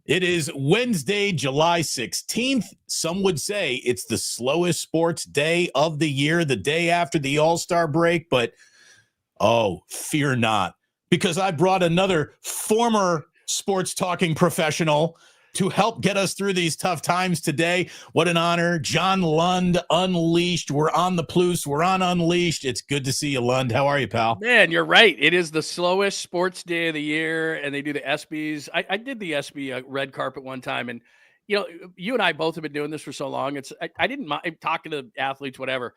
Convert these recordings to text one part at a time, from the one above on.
It is Wednesday, July 16th. Some would say it's the slowest sports day of the year, the day after the All-Star break. But, oh, fear not, because I brought another former sports talking professional to help get us through these tough times today. What an honor. John Lund, Unleashed. We're on the Plus. We're on Unleashed. It's good to see you, Lund. How are you, pal? Man, you're right. It is the slowest sports day of the year, and they do the ESPYs. I did the ESPY red carpet one time, and you and I both have been doing this for so long. I didn't mind talking to athletes, whatever.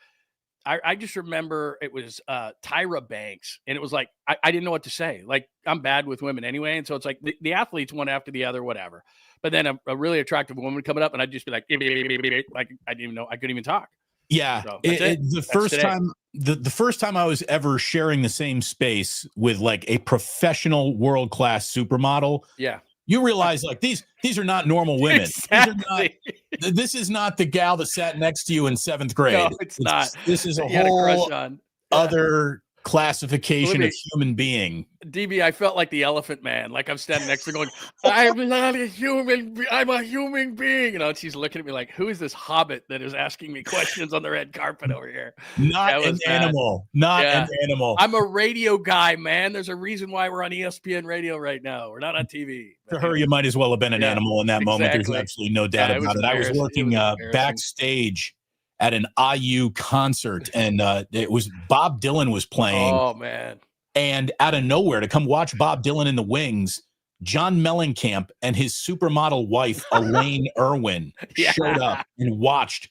I just remember it was Tyra Banks, and it was like I didn't know what to say. Like, I'm bad with women anyway, and so it's like the athletes one after the other, whatever. But then a really attractive woman coming up, and I'd just be like I didn't even know I couldn't even talk. Yeah, so the first time I was ever sharing the same space with like a professional world-class supermodel. Yeah. You realize like these are not normal women. Exactly. This is not the gal that sat next to you in 7th grade. No, it's not. This is a You had a crush whole on. other classification of human being. DB, I felt like the Elephant Man. Like I'm standing next to her going, I'm not a human. I'm a human being. And she's looking at me like, who is this hobbit that is asking me questions on the red carpet over here? Not an animal. Not an animal. I'm a radio guy, man. There's a reason why we're on ESPN radio right now. We're not on TV. To her, you might as well have been an animal in that moment. There's absolutely no doubt about it. I was working backstage at an IU concert, and it was Bob Dylan was playing. Oh, man. And out of nowhere, to come watch Bob Dylan in the wings, John Mellencamp and his supermodel wife, Elaine Irwin, showed up and watched.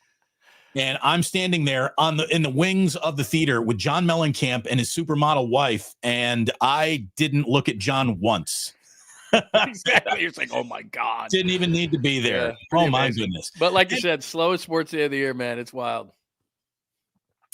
And I'm standing there in the wings of the theater with John Mellencamp and his supermodel wife, and I didn't look at John once. Exactly. It's like, oh my God. Didn't even need to be there. Oh my goodness. But like you said, slowest sports day of the year, man. It's wild.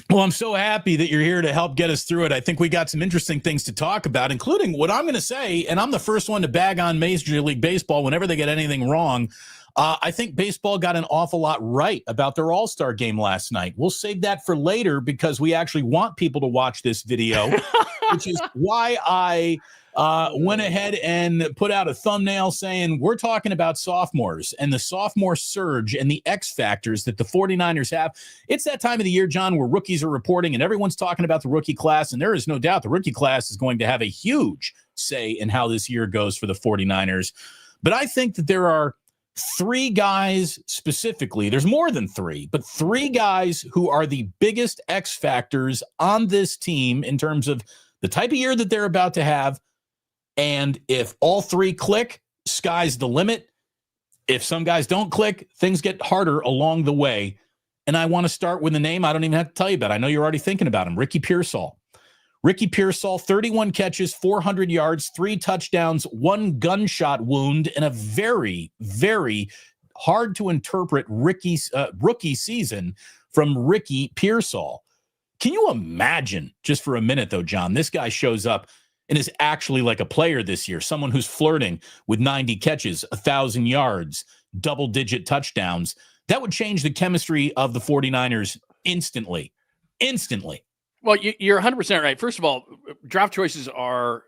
Well, I'm so happy that you're here to help get us through it. I think we got some interesting things to talk about, including what I'm going to say, and I'm the first one to bag on Major League Baseball whenever they get anything wrong. I think baseball got an awful lot right about their All-Star game last night. We'll save that for later because we actually want people to watch this video, which is why I went ahead and put out a thumbnail saying we're talking about sophomores and the sophomore surge and the X factors that the 49ers have. It's that time of the year, John, where rookies are reporting and everyone's talking about the rookie class. And there is no doubt the rookie class is going to have a huge say in how this year goes for the 49ers. But I think that there are three guys specifically, there's more than three, but three guys who are the biggest X factors on this team in terms of the type of year that they're about to have. And if all three click, sky's the limit. If some guys don't click, things get harder along the way. And I want to start with a name I don't even have to tell you about. I know you're already thinking about him, Ricky Pearsall. Ricky Pearsall, 31 catches, 400 yards, 3 touchdowns, 1 gunshot wound, and a very, very hard to interpret rookie season from Ricky Pearsall. Can you imagine, just for a minute though, John, this guy shows up and is actually like a player this year, someone who's flirting with 90 catches, 1,000 yards, double-digit touchdowns. That would change the chemistry of the 49ers instantly. Instantly. Well, you're 100% right. First of all, draft choices are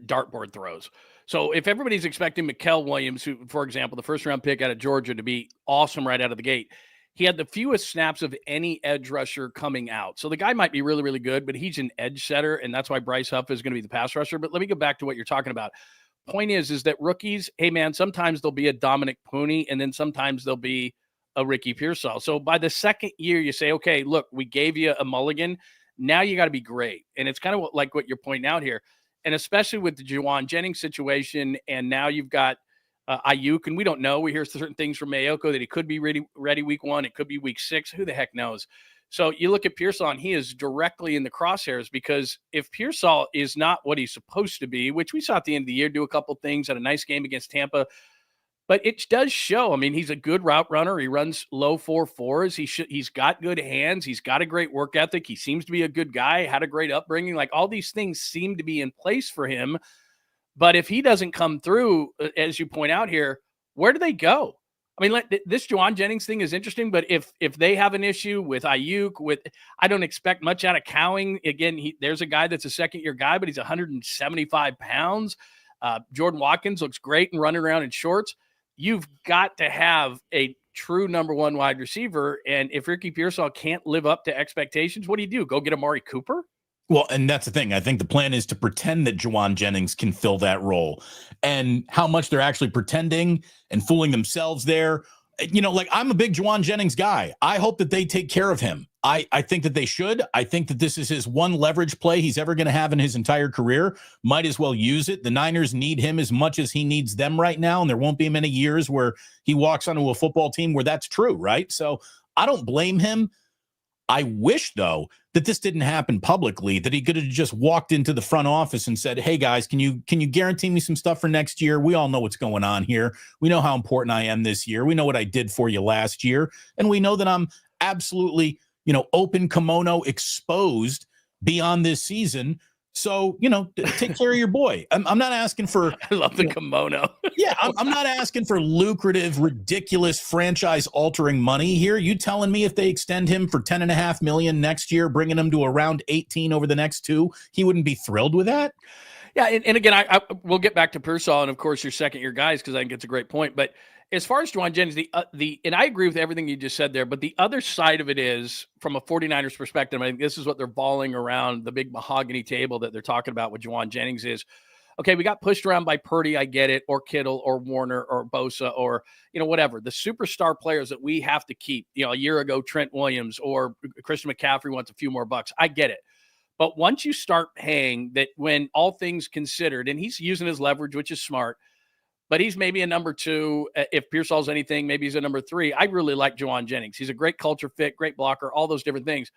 dartboard throws. So if everybody's expecting Mikael Williams, who, for example, the first-round pick out of Georgia, to be awesome right out of the gate, he had the fewest snaps of any edge rusher coming out. So the guy might be really, really good, but he's an edge setter, and that's why Bryce Huff is going to be the pass rusher. But let me go back to what you're talking about. Point is that rookies, hey, man, sometimes there'll be a Dominick Puni, and then sometimes there'll be a Ricky Pearsall. So by the second year, you say, okay, look, we gave you a mulligan. Now you got to be great. And it's kind of like what you're pointing out here. And especially with the Jauan Jennings situation, and now you've got Ayuk, and we don't know. We hear certain things from Mayoko that he could be ready week 1. It could be week 6. Who the heck knows? So you look at Pearsall, and he is directly in the crosshairs because if Pearsall is not what he's supposed to be, which we saw at the end of the year, do a couple things, had a nice game against Tampa, but it does show. I mean, he's a good route runner. He runs low 4.4s. He's got good hands. He's got a great work ethic. He seems to be a good guy, had a great upbringing. Like, all these things seem to be in place for him. But if he doesn't come through, as you point out here, where do they go? I mean, this Jauan Jennings thing is interesting, but if they have an issue with Ayuk, I don't expect much out of Cowing. Again, there's a guy that's a second-year guy, but he's 175 pounds. Jordan Watkins looks great and running around in shorts. you've got to have a true number one wide receiver. And if Ricky Pearsall can't live up to expectations, what do? Go get Amari Cooper? Well, and that's the thing. I think the plan is to pretend that Jauan Jennings can fill that role, and how much they're actually pretending and fooling themselves there. Like, I'm a big Jauan Jennings guy. I hope that they take care of him. I think that they should. I think that this is his one leverage play he's ever going to have in his entire career. Might as well use it. The Niners need him as much as he needs them right now, and there won't be many years where he walks onto a football team where that's true, right? So I don't blame him. I wish, though, that this didn't happen publicly, that he could have just walked into the front office and said, hey, guys, can you guarantee me some stuff for next year? We all know what's going on here. We know how important I am this year. We know what I did for you last year. And we know that I'm absolutely, open kimono exposed beyond this season. So, take care of your boy. I'm not asking for. I love the kimono. Yeah, I'm not asking for lucrative, ridiculous franchise-altering money here. You telling me if they extend him for $10.5 million next year, bringing him to around 18 over the next 2, he wouldn't be thrilled with that? Yeah, and again, we'll get back to Pearsall and, of course, your second-year guys, because I think it's a great point. But as far as Jauan Jennings, and I agree with everything you just said there, but the other side of it is, from a 49ers perspective, I think this is what they're balling around the big mahogany table that they're talking about with Jauan Jennings is, okay, we got pushed around by Purdy, I get it, or Kittle, or Warner, or Bosa, or, whatever. The superstar players that we have to keep, a year ago, Trent Williams, or Christian McCaffrey wants a few more bucks. I get it. But once you start paying that, when all things considered, and he's using his leverage, which is smart, but he's maybe a number 2. If Pearsall's anything, maybe he's a number 3. I really like Jauan Jennings. He's a great culture fit, great blocker, all those different things.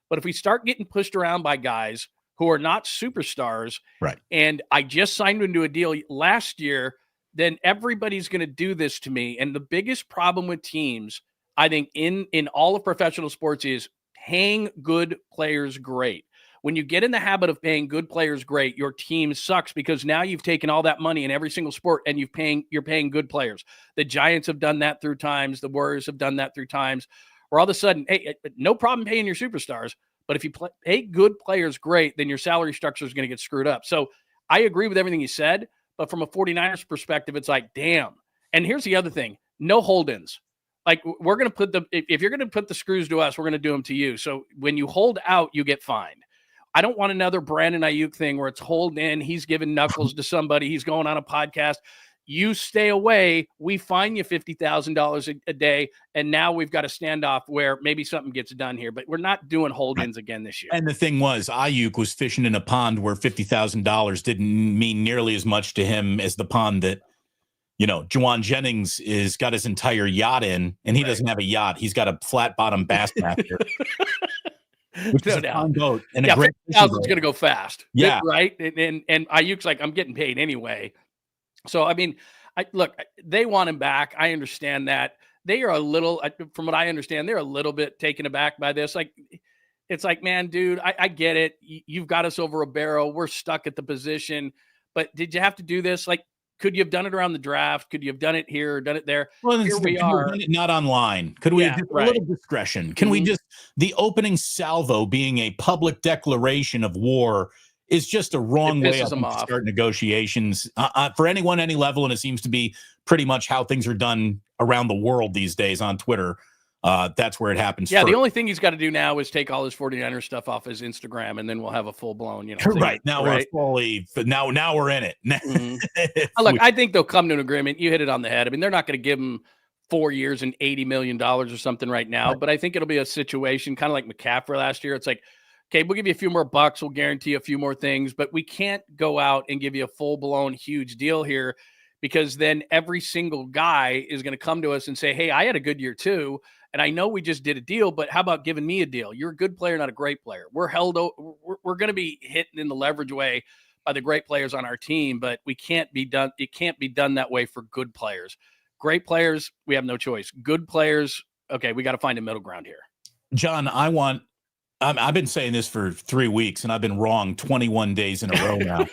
But if we start getting pushed around by guys who are not superstars, right? And I just signed into a deal last year, then everybody's going to do this to me. And the biggest problem with teams, I think, in all of professional sports is paying good players great. When you get in the habit of paying good players great, your team sucks, because now you've taken all that money in every single sport and you're paying good players. The Giants have done that through times. The Warriors have done that through times, where all of a sudden, hey, no problem paying your superstars, but if you pay good players great, then your salary structure is going to get screwed up. So I agree with everything you said, but from a 49ers perspective, it's like, damn. And here's the other thing. No hold-ins. Like, we're going to if you're going to put the screws to us, we're going to do them to you. So when you hold out, you get fined. I don't want another Brandon Ayuk thing where it's hold in. He's giving knuckles to somebody. He's going on a podcast. You stay away. We fine you $50,000 a day. And now we've got a standoff where maybe something gets done here, but we're not doing hold-ins again this year. And the thing was, Ayuk was fishing in a pond where $50,000 didn't mean nearly as much to him as the pond that, Jauan Jennings is got his entire yacht in, and he doesn't have a yacht. He's got a flat bottom Bassmaster. Which is a fun boat, and a great $50,000 is going to go fast. Yeah. Right. And Ayuk's like, I'm getting paid anyway. So, I mean, look, they want him back. I understand that. They are a little, from what I understand, they're a little bit taken aback by this. Like, it's like, man, dude, I get it. You've got us over a barrel. We're stuck at the position. But did you have to do this? Like, could you have done it around the draft? Could you have done it here or done it there? Well, here we are. Done it not online. Could we have a little discretion? Can we just, the opening salvo being a public declaration of war is just a wrong way to start negotiations for anyone, any level. And it seems to be pretty much how things are done around the world these days on Twitter. That's where it happens. Yeah, the only thing he's got to do now is take all his 49ers stuff off his Instagram, and then we'll have a full-blown, right. Now we're fully, now we're in it. Look, I think they'll come to an agreement. You hit it on the head. I mean, they're not going to give him 4 years and $80 million or something right now, but I think it'll be a situation kind of like McCaffrey last year. It's like, okay, we'll give you a few more bucks. We'll guarantee a few more things, but we can't go out and give you a full-blown huge deal here, because then every single guy is going to come to us and say, hey, I had a good year too. And I know we just did a deal, but how about giving me a deal? You're a good player, not a great player. We're going to be hit in the leverage way by the great players on our team, but we can't be done. It can't be done that way for good players. Great players, we have no choice. Good players, okay, we got to find a middle ground here. John, I've been saying this for 3 weeks, and I've been wrong 21 days in a row now.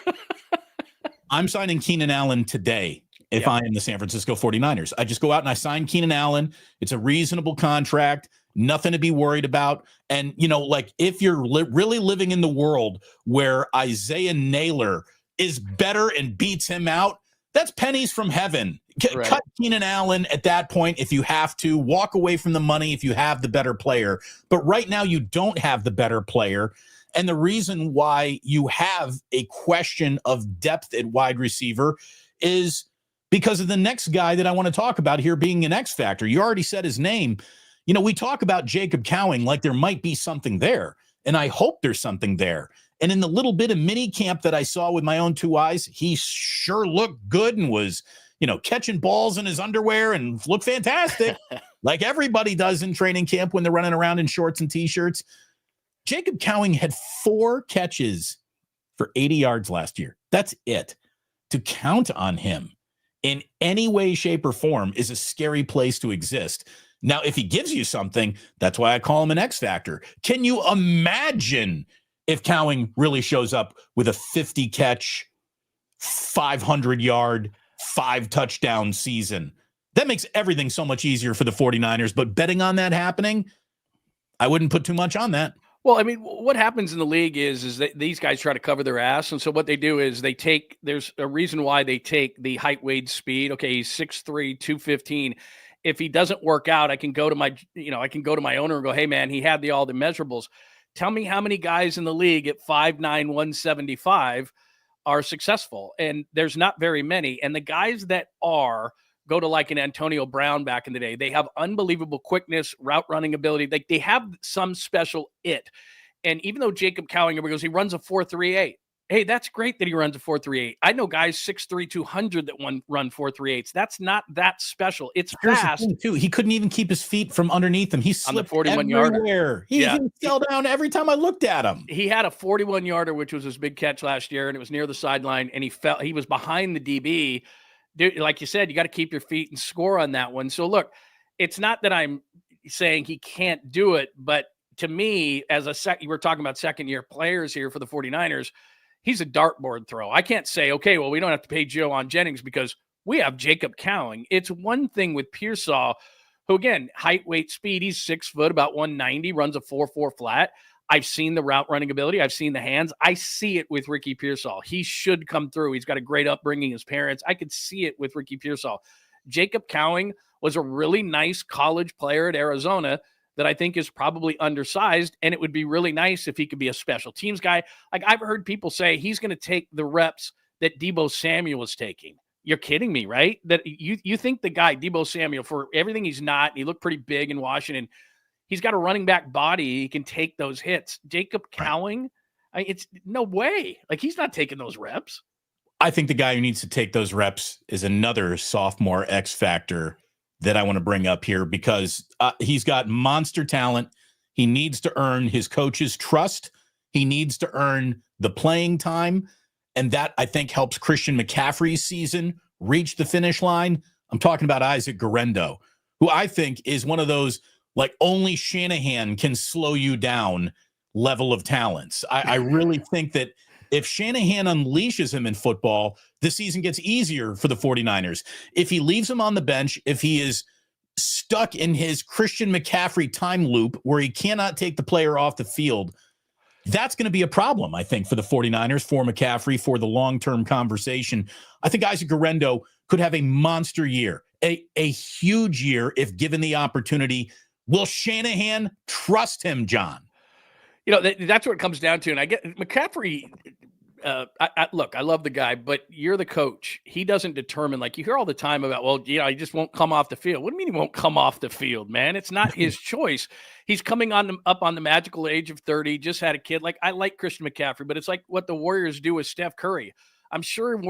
I'm signing Keenan Allen today. If I am the San Francisco 49ers, I just go out and I sign Keenan Allen. It's a reasonable contract, nothing to be worried about. And, like, if you're really living in the world where Isaiah Naylor is better and beats him out That's pennies from heaven. Right. Cut Keenan Allen at that point if you have to. Walk away from the money if you have the better player. But right now you don't have the better player. And the reason why you have a question of depth at wide receiver is because of the next guy that I want to talk about here being an X factor. You already said his name. You know, we talk about Jacob Cowing like there might be something there. And I hope there's something there. And in the little bit of mini camp that I saw with my own two eyes, he sure looked good and was, you know, catching balls in his underwear and looked fantastic like everybody does in training camp when they're running around in shorts and T-shirts. Jacob Cowing had 4 catches for 80 yards last year. That's it. To count on him in any way, shape, or form is a scary place to exist. Now, if he gives you something, that's why I call him an X factor. Can you imagine if Cowing really shows up with a 50 catch, 500 yard, 5 touchdown season? That makes everything so much easier for the 49ers. But betting on that happening, I wouldn't put too much on that. Well, I mean, what happens in the league is that these guys try to cover their ass. And so what they do is there's a reason why they take the height, weight, speed. Okay, he's 6'3", 215. If he doesn't work out, I can go to my owner and go, hey man, he had all the measurables. Tell me how many guys in the league at 5'9", 175 are successful. And there's not very many. And the guys that go to like an Antonio Brown back in the day. They have unbelievable quickness, route running ability. They have some special it. And even though Jacob Cowing, everybody goes, he runs a 4.38. Hey, that's great that he runs a 4.38. I know guys 6'3", 200 that run 4.38s. That's not that special. It's fast. Too. He couldn't even keep his feet from underneath him. He slipped on the 41-yarder. He fell down every time I looked at him. He had a 41-yarder, which was his big catch last year, and it was near the sideline, and he fell. He was behind the DB. Dude, like you said, you got to keep your feet and score on that one. So look, it's not that I'm saying he can't do it, but to me, as we're talking about second-year players here for the 49ers, he's a dartboard throw. I can't say, okay, well, we don't have to pay Jauan Jennings because we have Jacob Cowing. It's one thing with Pearsall, who, again, height, weight, speed, he's 6 foot, about 190, runs a 4.4 flat. I've seen the route running ability. I've seen the hands. I see it with Ricky Pearsall. He should come through. He's got a great upbringing, his parents. I could see it with Ricky Pearsall. Jacob Cowing was a really nice college player at Arizona that I think is probably undersized, and it would be really nice if he could be a special teams guy. Like I've heard people say he's going to take the reps that Deebo Samuel is taking. You're kidding me, right? That you think the guy, Deebo Samuel, for everything he's not, he looked pretty big in Washington, he's got a running back body. He can take those hits. Jacob Cowing, it's no way. Like he's not taking those reps. I think the guy who needs to take those reps is another sophomore X factor that I want to bring up here because he's got monster talent. He needs to earn his coach's trust. He needs to earn the playing time. And that, I think, helps Christian McCaffrey's season reach the finish line. I'm talking about Isaac Guerendo, who I think is one of those like only Shanahan can slow you down level of talents. I really think that if Shanahan unleashes him in football, the season gets easier for the 49ers. If he leaves him on the bench, if he is stuck in his Christian McCaffrey time loop where he cannot take the player off the field, that's going to be a problem, I think, for the 49ers, for McCaffrey, for the long-term conversation. I think Isaac Guerendo could have a monster year, a huge year if given the opportunity. Will Shanahan trust him, John? You know, that's what it comes down to. And I get McCaffrey. Look, I love the guy, but you're the coach. He doesn't determine, like you hear all the time about, well, you know, he just won't come off the field. What do you mean he won't come off the field, man? It's not his choice. He's coming up on the magical age of 30, just had a kid. Like I like Christian McCaffrey, but it's like what the Warriors do with Steph Curry. I'm sure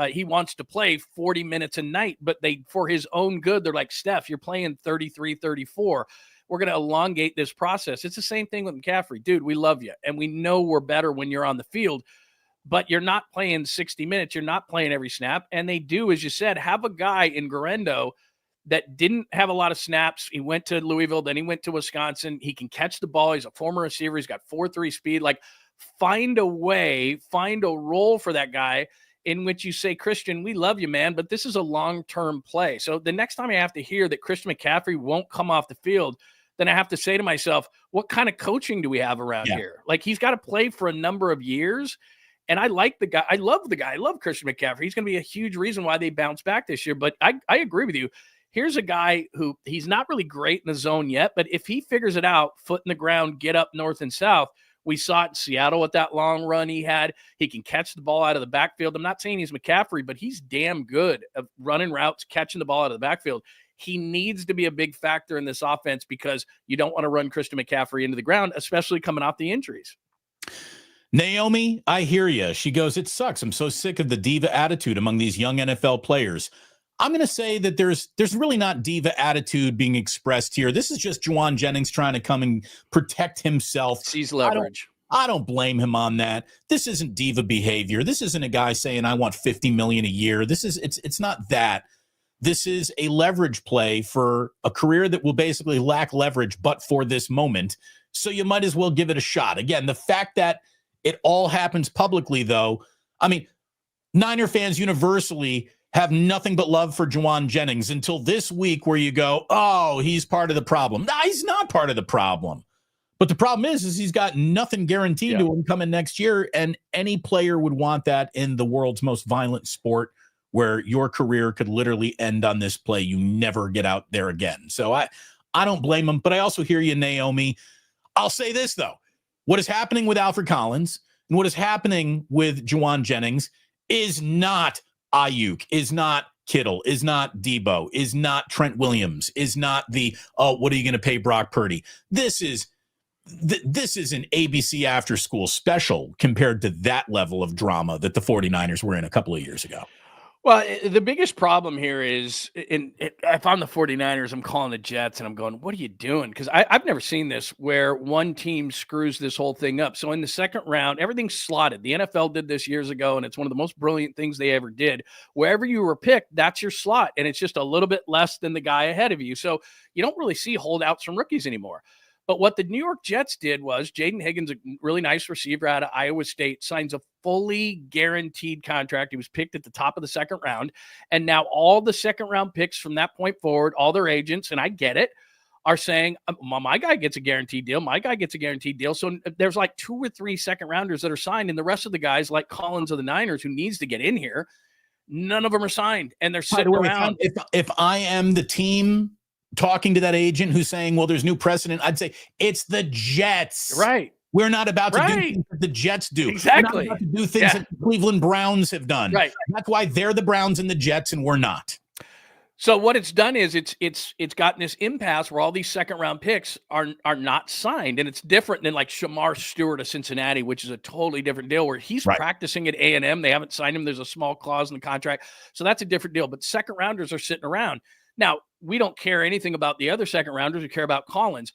he wants to play 40 minutes a night, but for his own good, they're like, Steph, you're playing 33, 34. We're going to elongate this process. It's the same thing with McCaffrey. Dude, we love you. And we know we're better when you're on the field, but you're not playing 60 minutes. You're not playing every snap. And they do, as you said, have a guy in Guerendo that didn't have a lot of snaps. He went to Louisville, then he went to Wisconsin. He can catch the ball. He's a former receiver. He's got 4.3 speed. Like find a role for that guy in which you say, Christian, we love you, man, but this is a long-term play. So the next time I have to hear that Christian McCaffrey won't come off the field, then I have to say to myself, what kind of coaching do we have around here? Like he's got to play for a number of years. And I like the guy. I love the guy. I love Christian McCaffrey. He's going to be a huge reason why they bounce back this year. But I agree with you. Here's a guy who he's not really great in the zone yet, but if he figures it out, foot in the ground, get up north and south, we saw it in Seattle with that long run he had. He can catch the ball out of the backfield. I'm not saying he's McCaffrey, but he's damn good at running routes, catching the ball out of the backfield. He needs to be a big factor in this offense because you don't want to run Christian McCaffrey into the ground, especially coming off the injuries. Naomi, I hear you. She goes, it sucks. I'm so sick of the diva attitude among these young NFL players. I'm going to say that there's really not diva attitude being expressed here. This is just Jauan Jennings trying to come and protect himself. Sees leverage. I don't blame him on that. This isn't diva behavior. This isn't a guy saying, I want $50 million a year. It's not that. This is a leverage play for a career that will basically lack leverage, but for this moment. So you might as well give it a shot. Again, the fact that it all happens publicly, though, I mean, Niner fans universally have nothing but love for Jauan Jennings until this week where you go, oh, he's part of the problem. No, he's not part of the problem. But the problem is he's got nothing guaranteed to him coming next year, and any player would want that in the world's most violent sport where your career could literally end on this play. You never get out there again. So I don't blame him, but I also hear you, Naomi. I'll say this, though. What is happening with Alfred Collins and what is happening with Jauan Jennings is not Ayuk, is not Kittle, is not Debo, is not Trent Williams, is not what are you going to pay Brock Purdy? This is an ABC after school special compared to that level of drama that the 49ers were in a couple of years ago. Well, the biggest problem here is, if I'm the 49ers, I'm calling the Jets and I'm going, what are you doing? Because I've never seen this where one team screws this whole thing up. So in the second round, everything's slotted. The NFL did this years ago, and it's one of the most brilliant things they ever did. Wherever you were picked, that's your slot, and it's just a little bit less than the guy ahead of you. So you don't really see holdouts from rookies anymore. But what the New York Jets did was Jaden Higgins, a really nice receiver out of Iowa State, signs a fully guaranteed contract. He was picked at the top of the second round. And now all the second round picks from that point forward, all their agents, and I get it, are saying, my guy gets a guaranteed deal. My guy gets a guaranteed deal. So there's like 2 or 3 second rounders that are signed. And the rest of the guys like Collins of the Niners, who needs to get in here, none of them are signed. And they're sitting around. If I am the team talking to that agent who's saying, well, there's new precedent, I'd say it's the Jets. Right. We're not about to do things that the Jets do. Exactly. We're not about to do things that the Cleveland Browns have done. Right. That's why they're the Browns and the Jets and we're not. So what it's done is it's gotten this impasse where all these second round picks are not signed. And it's different than like Shamar Stewart of Cincinnati, which is a totally different deal where he's practicing at A&M. They haven't signed him. There's a small clause in the contract. So that's a different deal. But second rounders are sitting around. Now, we don't care anything about the other second rounders. We care about Collins.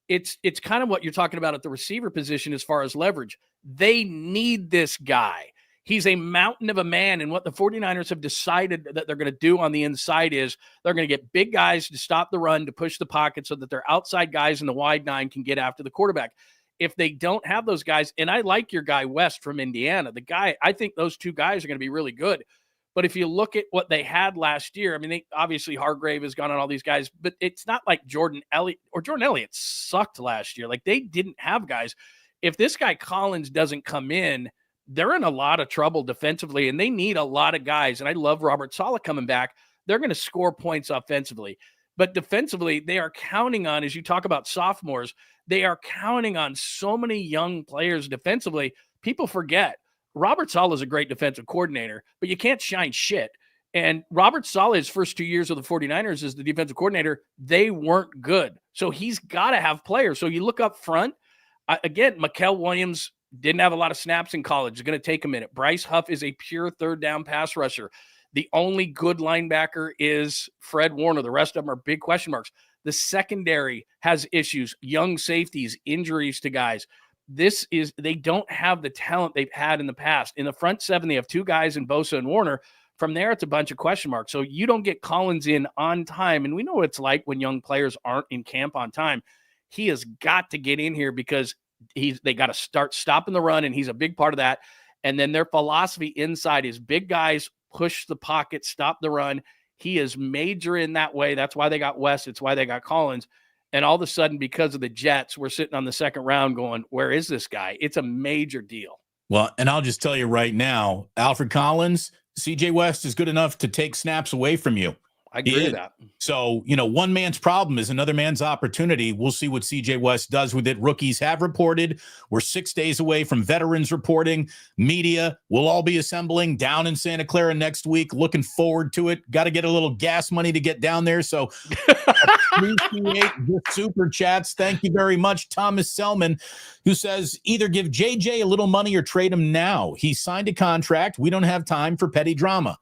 It's kind of what you're talking about at the receiver position as far as leverage. They need this guy. He's a mountain of a man. And what the 49ers have decided that they're going to do on the inside is they're going to get big guys to stop the run, to push the pocket so that their outside guys in the wide 9 can get after the quarterback. If they don't have those guys, and I like your guy West from Indiana, I think those 2 guys are going to be really good. But if you look at what they had last year, I mean, obviously Hargrave has gone on all these guys, but it's not like Jordan Elliott sucked last year. Like, they didn't have guys. If this guy Collins doesn't come in, they're in a lot of trouble defensively, and they need a lot of guys. And I love Robert Saleh coming back. They're going to score points offensively. But defensively, they are counting on, as you talk about sophomores, they are counting on so many young players defensively. People forget. Robert Saleh is a great defensive coordinator, but you can't shine shit. And Robert Saleh's first 2 years of the 49ers as the defensive coordinator, they weren't good. So he's got to have players. So you look up front, again, Mikael Williams didn't have a lot of snaps in college. It's going to take a minute. Bryce Huff is a pure third down pass rusher. The only good linebacker is Fred Warner. The rest of them are big question marks. The secondary has issues, young safeties, injuries to guys. They don't have the talent they've had in the past. In the front 7, they have 2 guys in Bosa and Warner. From there, it's a bunch of question marks. So you don't get Collins in on time. And we know what it's like when young players aren't in camp on time. He has got to get in here because they got to start stopping the run, and he's a big part of that. And then their philosophy inside is big guys, push the pocket, stop the run. He is major in that way. That's why they got West. It's why they got Collins. And all of a sudden, because of the Jets, we're sitting on the second round going, where is this guy? It's a major deal. Well, and I'll just tell you right now, Alfred Collins, CJ West is good enough to take snaps away from you. I agree with that. So, one man's problem is another man's opportunity. We'll see what CJ West does with it. Rookies have reported. We're 6 days away from veterans reporting. Media will all be assembling down in Santa Clara next week. Looking forward to it. Got to get a little gas money to get down there. So appreciate the super chats. Thank you very much. Thomas Selman, who says either give JJ a little money or trade him now. He signed a contract. We don't have time for petty drama.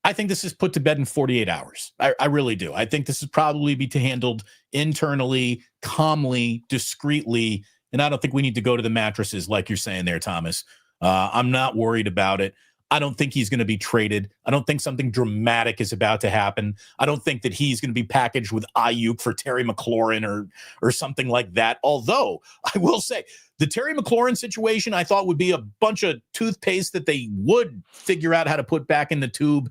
I think this is put to bed in 48 hours. I really do. I think this is probably be handled internally, calmly, discreetly, and I don't think we need to go to the mattresses like you're saying there, Thomas. I'm not worried about it. I don't think he's going to be traded. I don't think something dramatic is about to happen. I don't think that he's going to be packaged with Ayuk for Terry McLaurin or something like that. Although I will say the Terry McLaurin situation, I thought would be a bunch of toothpaste that they would figure out how to put back in the tube.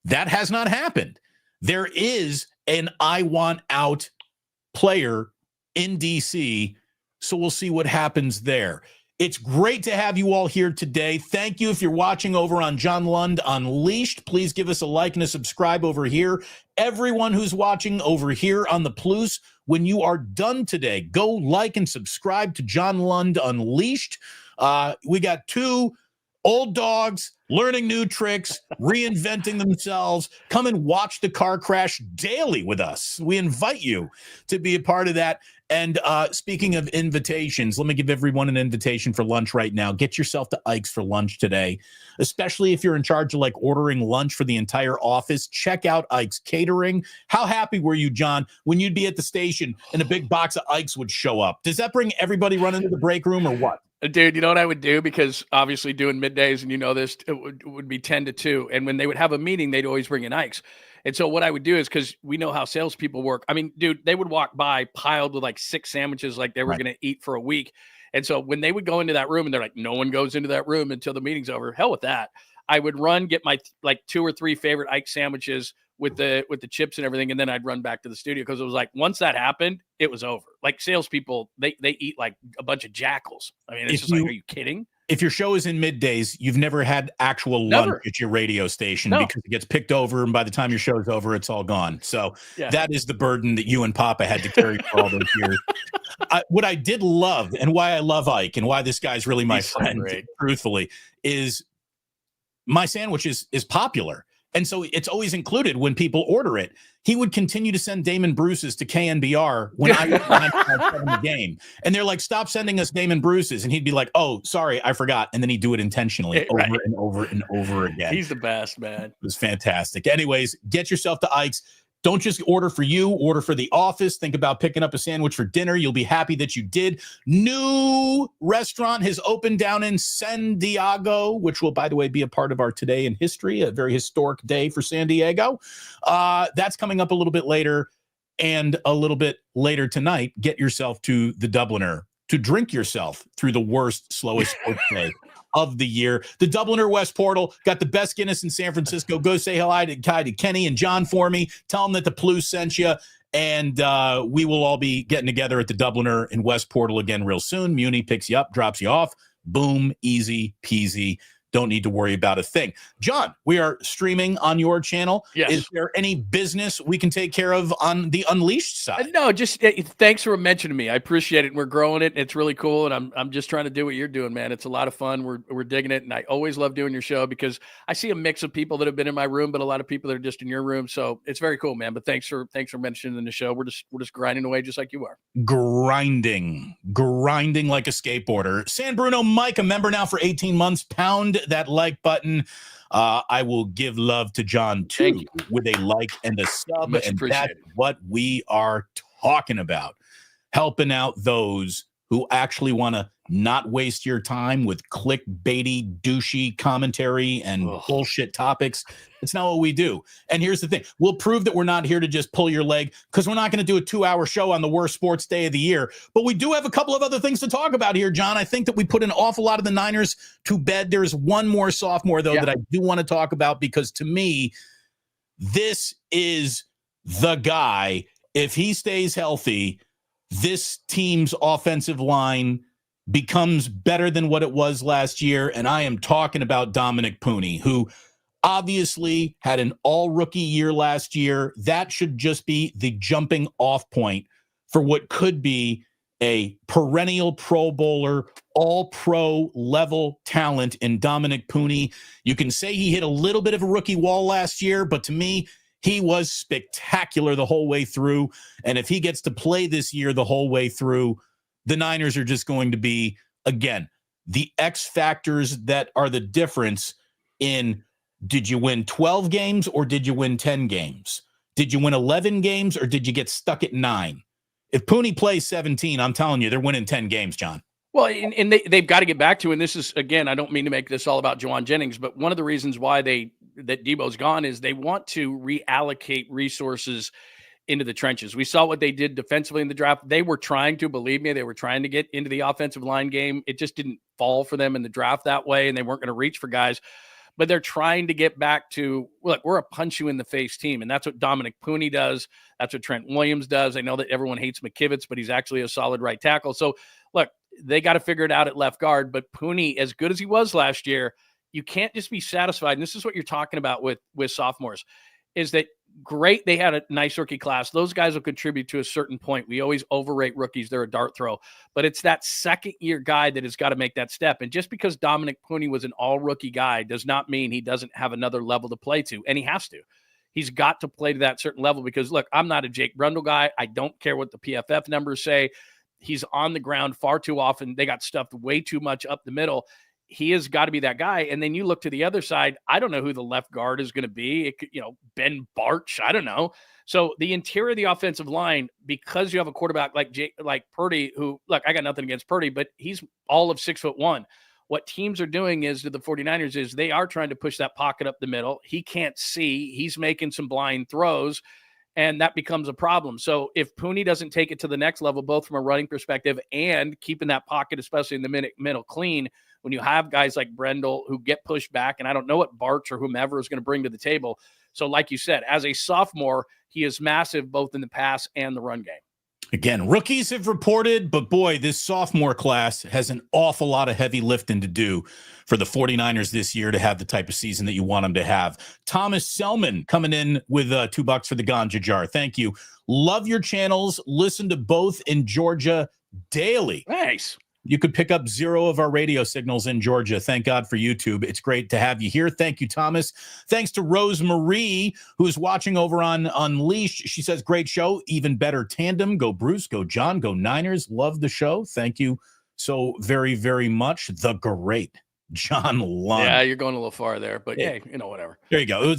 That has not happened. There is an I want out player in DC, so we'll see what happens there. It's great to have you all here today. Thank you. If you're watching over on John Lund Unleashed, please give us a like and a subscribe over here. Everyone who's watching over here on the Plus, when you are done today, go like and subscribe to John Lund Unleashed. We got 2 old dogs learning new tricks, reinventing themselves. Come and watch the car crash daily with us. We invite you to be a part of that. And speaking of invitations, let me give everyone an invitation for lunch right now. Get yourself to Ike's for lunch today, especially if you're in charge of ordering lunch for the entire office. Check out Ike's Catering. How happy were you, John, when you'd be at the station and a big box of Ike's would show up? Does that bring everybody running to the break room or what? Dude, you know what I would do? Because obviously doing middays, and this, it would be 10 to 2. And when they would have a meeting, they'd always bring in Ike's. And so what I would do is, because we know how salespeople work. I mean, dude, they would walk by piled with 6 sandwiches like they were going to eat for a week. And so when they would go into that room and they're like, no one goes into that room until the meeting's over. Hell with that. I would run, get my 2 or 3 favorite Ike sandwiches with the chips and everything. And then I'd run back to the studio, because it was once that happened, it was over. Salespeople, they eat like a bunch of jackals. I mean, it's are you kidding? If your show is in middays, you've never had actual lunch at your radio station because it gets picked over. And by the time your show is over, it's all gone. So that is the burden that you and Papa had to carry for all those years. What I did love, and why I love Ike and why this guy's really my friend, truthfully, is my sandwich is popular. And so it's always included when people order it. He would continue to send Damon Bruce's to KNBR when I was in the game. And they're like, stop sending us Damon Bruce's. And he'd be like, oh, sorry, I forgot. And then he'd do it intentionally over and over and over again. He's the best, man. It was fantastic. Anyways, get yourself to Ike's. Don't just order for you, order for the office. Think about picking up a sandwich for dinner. You'll be happy that you did. New restaurant has opened down in San Diego, which will, by the way, be a part of our Today in History, a very historic day for San Diego. That's coming up a little bit later, and a little bit later tonight, get yourself to the Dubliner to drink yourself through the worst, slowest sports day of the year. The Dubliner West Portal got the best Guinness in San Francisco. Go say hello to Kenny and John for me. Tell them that the Plus sent you. And we will all be getting together at the Dubliner in West Portal again real soon. Muni picks you up, drops you off. Boom, easy peasy. Don't need to worry about a thing. John, we are streaming on your channel. Yes. Is there any business we can take care of on the Unleashed side? No, just thanks for mentioning me. I appreciate it. We're growing it. It's really cool. And I'm just trying to do what you're doing, man. It's a lot of fun. We're digging it. And I always love doing your show, because I see a mix of people that have been in my room, but a lot of people that are just in your room. So it's very cool, man. But thanks for mentioning the show. We're just grinding away just like you are. Grinding like a skateboarder. San Bruno Mike, a member now for 18 months. Pound that like button. I will give love to John too with a like and a sub. Much and that's appreciated. what we are talking about. Helping out those who actually want to not waste your time with clickbaity, douchey commentary and bullshit topics. It's not what we do. And here's the thing. We'll prove that we're not here to just pull your leg, because we're not going to do a 2-hour show on the worst sports day of the year. But we do have a couple of other things to talk about here, John. I think that we put an awful lot of the Niners to bed. There's one more sophomore, though, that I do want to talk about, because to me, this is the guy. If he stays healthy, this team's offensive line becomes better than what it was last year. And I am talking about Dominick Puni, who obviously had an all-rookie year last year. That should just be the jumping off point for what could be a perennial Pro Bowler, all-pro level talent in Dominick Puni. You can say he hit a little bit of a rookie wall last year, but to me, he was spectacular the whole way through. And if he gets to play this year the whole way through, the Niners are just going to be, again, the X factors that are the difference in, did you win 12 games or did you win 10 games? Did you win 11 games or did you get stuck at 9? If Puni plays 17, I'm telling you, they're winning 10 games, John. Well, and they've got to get back to, and this is, again, I don't mean to make this all about Jauan Jennings, but one of the reasons why that Debo's gone is they want to reallocate resources into the trenches. We saw what they did defensively in the draft. They were trying to, believe me, they were trying to get into the offensive line game. It just didn't fall for them in the draft that way, and they weren't going to reach for guys. But they're trying to get back to, look, we're a punch you in the face team. And that's what Dominick Puni does. That's what Trent Williams does. I know that everyone hates McKivitz, but he's actually a solid right tackle. So look, they got to figure it out at left guard. But Puni, as good as he was last year, you can't just be satisfied. And this is what you're talking about with sophomores, is that great, they had a nice rookie class. Those guys will contribute to a certain point. We always overrate rookies. They're a dart throw. But it's that second-year guy that has got to make that step. And just because Dominick Puni was an all-rookie guy does not mean he doesn't have another level to play to, and he has to. He's got to play to that certain level because, look, I'm not a Jake Brundle guy. I don't care what the PFF numbers say. He's on the ground far too often. They got stuffed way too much up the middle. He has got to be that guy. And then you look to the other side. I don't know who the left guard is going to be. It could, Ben Barch. I don't know. So the interior of the offensive line, because you have a quarterback like Purdy, who, look, I got nothing against Purdy, but he's all of 6'1". What teams are doing is, to the 49ers, is they are trying to push that pocket up the middle. He can't see. He's making some blind throws, and that becomes a problem. So if Puni doesn't take it to the next level, both from a running perspective and keeping that pocket, especially in the middle clean, when you have guys like Brendel who get pushed back, and I don't know what Barch or whomever is going to bring to the table. So like you said, as a sophomore, he is massive both in the pass and the run game. Again, rookies have reported, but boy, this sophomore class has an awful lot of heavy lifting to do for the 49ers this year to have the type of season that you want them to have. Thomas Selman coming in with $2 for the Ganja Jar. Thank you. Love your channels. Listen to both in Georgia daily. Nice. You could pick up 0 of our radio signals in Georgia. Thank God for YouTube. It's great to have you here. Thank you, Thomas. Thanks to Rose Marie, who's watching over on Unleashed. She says, great show, even better tandem. Go Bruce, go John, go Niners. Love the show. Thank you so very, very much. The great John Lund. Yeah, you're going a little far there, but hey, whatever. There you go.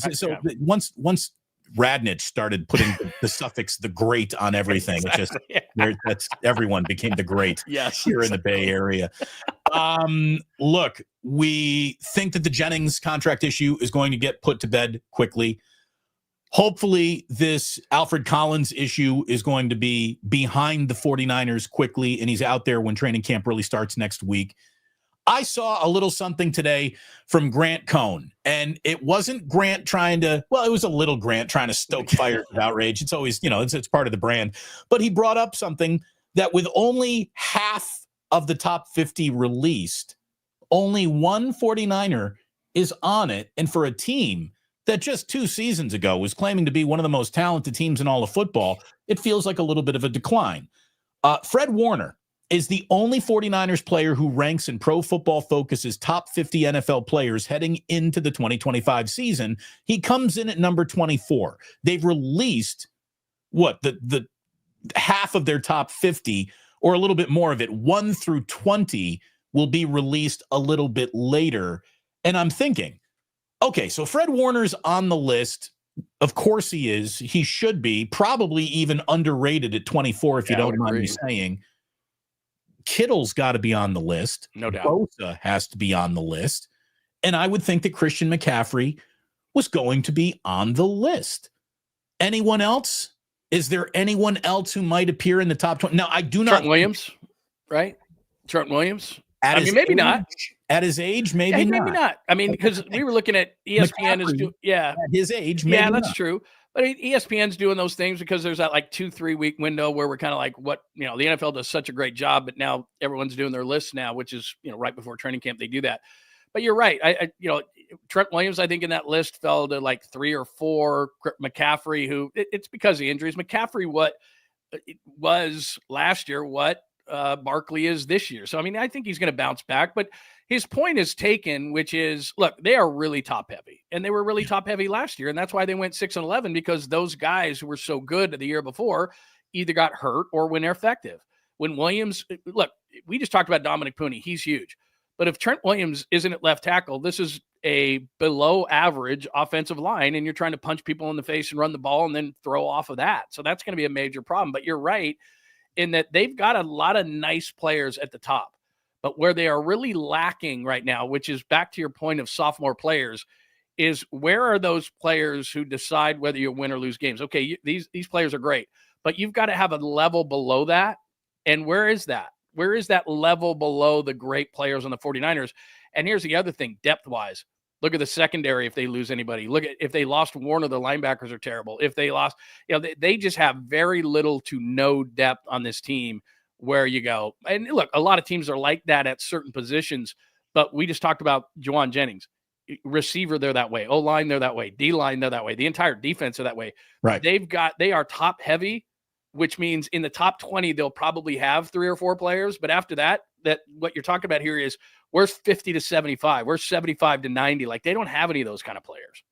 Once Radnich started putting the suffix "the great" on everything, exactly. That's everyone became the great. Yes, here in the Bay Area. Look, we think that the Jennings contract issue is going to get put to bed quickly. Hopefully, this Alfred Collins issue is going to be behind the 49ers quickly, and he's out there when training camp really starts next week. I saw a little something today from Grant Cohn, and it wasn't Grant trying to, well, it was a little Grant trying to stoke fires of outrage. It's always, it's part of the brand. But he brought up something that with only half of the top 50 released, only one 49er is on it. And for a team that just 2 seasons ago was claiming to be one of the most talented teams in all of football, it feels like a little bit of a decline. Fred Warner is the only 49ers player who ranks in Pro Football Focus's top 50 NFL players heading into the 2025 season. He comes in at number 24. They've released the half of their top 50, or a little bit more of it. 1 through 20 will be released a little bit later. And I'm thinking, okay, so Fred Warner's on the list. Of course he is. He should be, probably even underrated at 24, if you don't mind me saying. Kittle's got to be on the list. No doubt. Bosa has to be on the list. And I would think that Christian McCaffrey was going to be on the list. Anyone else? Is there anyone else who might appear in the top 20? Now, I do not. Trent Williams, right? Trent Williams. Maybe not. At his age, maybe not. I mean, because we were looking at ESPN. At his age, maybe that's not. true. But ESPN's doing those things because there's that like 2-3 week window where we're kind of like, what, the NFL does such a great job, but now everyone's doing their lists now, which is, right before training camp, they do that. But you're right. Trent Williams, I think in that list fell to like 3 or 4. McCaffrey, who it's because of the injuries. McCaffrey, what it was last year, what Barkley is this year. So, I mean, I think he's going to bounce back, but his point is taken, which is, look, they are really top heavy, and they were really top heavy last year. And that's why they went 6-11, because those guys who were so good the year before either got hurt or when they're effective. When Williams, look, we just talked about Dominick Puni. He's huge. But if Trent Williams isn't at left tackle, this is a below average offensive line, and you're trying to punch people in the face and run the ball and then throw off of that. So that's going to be a major problem. But you're right in that they've got a lot of nice players at the top. But where they are really lacking right now, which is back to your point of sophomore players, is where are those players who decide whether you win or lose games? Okay, these players are great, but you've got to have a level below that. And where is that? Where is that level below the great players on the 49ers? And here's the other thing, depth-wise. Look at the secondary if they lose anybody. Look at if they lost Warner, the linebackers are terrible. If they lost, they just have very little to no depth on this team. Where you go. And look, a lot of teams are like that at certain positions, but we just talked about Jauan Jennings. Receiver, they're that way. O-line, they're that way. D-line, they're that way. The entire defense are that way. Right. They are top heavy, which means in the top 20, they'll probably have 3 or 4 players. But after that what you're talking about here is where's 50 to 75? Where's 75 to 90? Like, they don't have any of those kind of players.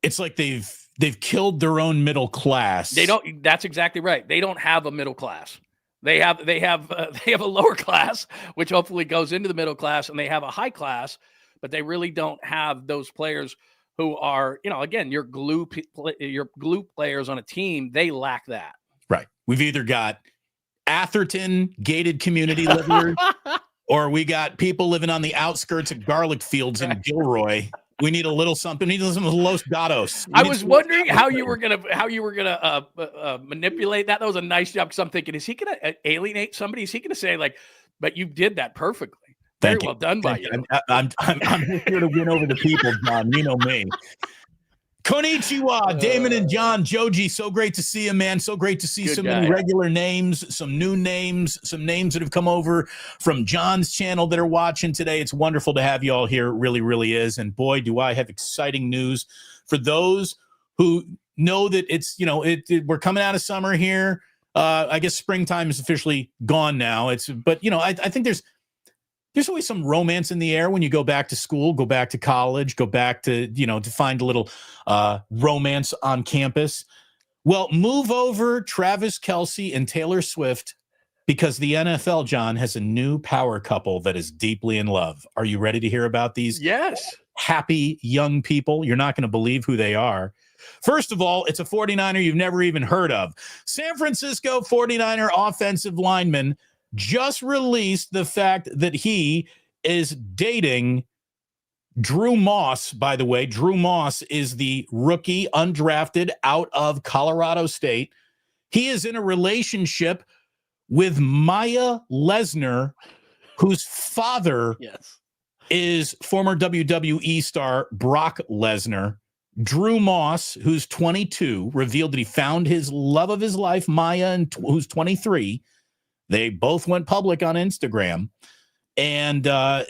It's like they've killed their own middle class. They don't. That's exactly right. They don't have a middle class. They have a lower class, which hopefully goes into the middle class, and they have a high class, but they really don't have those players who are, again, your glue players on a team. They lack that. Right. We've either got Atherton gated community livers, or we got people living on the outskirts of garlic fields in Gilroy. We need a little something. We need some Los Gatos. I was wondering how you were gonna manipulate that. That was a nice job, because I'm thinking, is he gonna alienate somebody? Is he gonna say like, but you did that perfectly. Very well done by you. I'm just here to win over the people, John. You know me. Konnichiwa, Damon and John. Joji, so great to see you, man. So great to see so many regular names, some new names, some names that have come over from John's channel that are watching today. It's wonderful to have you all here. It really, really is. And boy, do I have exciting news for those who know that it's, we're coming out of summer here. I guess springtime is officially gone now. I think there's always some romance in the air when you go back to school, go back to college, go back to, to find a little romance on campus. Well, move over Travis Kelce and Taylor Swift, because the NFL, John, has a new power couple that is deeply in love. Are you ready to hear about these? Yes. Happy young people? You're not going to believe who they are. First of all, it's a 49er you've never even heard of. San Francisco 49er offensive lineman just released the fact that he is dating Drew Moss. By the way, Drew Moss is the rookie undrafted out of Colorado State. He is in a relationship with Maya Lesnar, whose father is former WWE star Brock Lesnar. Drew Moss, who's 22, revealed that he found his love of his life, Maya, who's 23. They both went public on Instagram and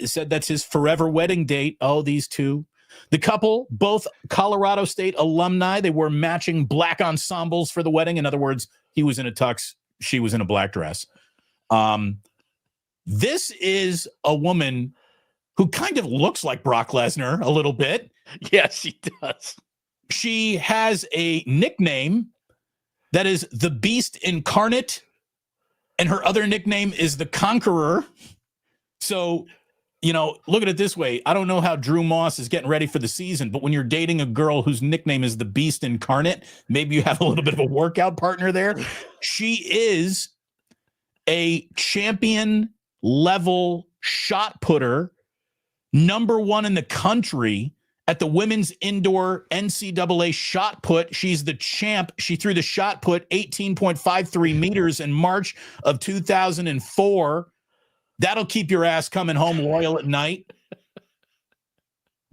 said that's his forever wedding date. Oh, these two. The couple, both Colorado State alumni, they wore matching black ensembles for the wedding. In other words, he was in a tux, she was in a black dress. This is a woman who kind of looks like Brock Lesnar a little bit. Yes, she does. She has a nickname that is the Beast Incarnate, and her other nickname is the Conqueror. So, look at it this way. I don't know how Drew Moss is getting ready for the season, but when you're dating a girl whose nickname is the Beast Incarnate, maybe you have a little bit of a workout partner there. She is a champion level shot putter, #1 in the country at the women's indoor NCAA shot put. She's the champ. She threw the shot put 18.53 meters in March of 2004. That'll keep your ass coming home loyal at night.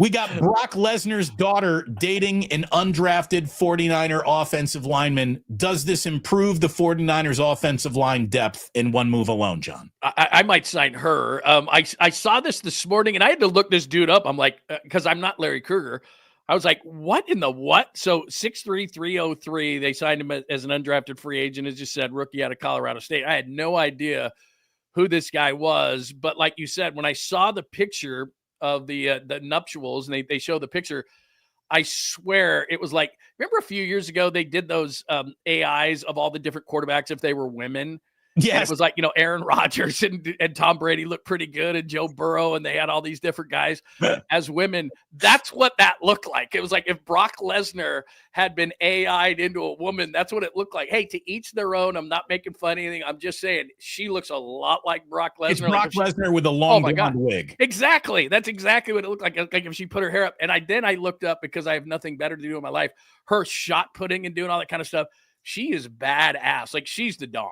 We got Brock Lesnar's daughter dating an undrafted 49er offensive lineman. Does this improve the 49ers offensive line depth in one move alone, John? I might sign her. I saw this morning, and I had to look this dude up. I'm like, because I'm not Larry Krueger. I was like, what in the what? So 6'3", 303, they signed him as an undrafted free agent. It just said rookie out of Colorado State. I had no idea who this guy was. But like you said, when I saw the picture of the nuptials and they show the picture, I swear it was like, remember a few years ago, they did those AIs of all the different quarterbacks if they were women. Yes. And it was like, Aaron Rodgers and Tom Brady looked pretty good, and Joe Burrow, and they had all these different guys as women. That's what that looked like. It was like if Brock Lesnar had been AI'd into a woman, that's what it looked like. Hey, to each their own. I'm not making fun of anything. I'm just saying she looks a lot like Brock Lesnar. It's Brock Lesnar with a long blonde wig. Exactly. That's exactly what it looked like. Like if she put her hair up. And I looked up, because I have nothing better to do in my life, her shot putting and doing all that kind of stuff. She is badass. Like she's the Dom.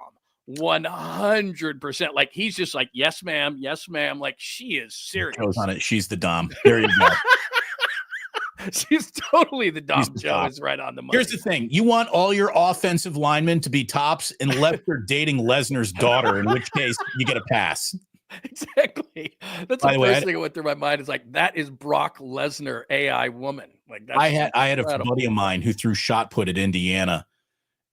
100%. Like he's just like, yes, ma'am. Yes, ma'am. Like she is serious. Goes on it. She's the Dom. There you go. She's totally the Dom. Joe is right on the money. Here's the thing. You want all your offensive linemen to be tops unless they're dating Lesnar's daughter, in which case you get a pass. Exactly. That's the first thing that went through my mind is like, that is Brock Lesnar AI woman. Like that's I had a buddy of mine who threw shot put at Indiana,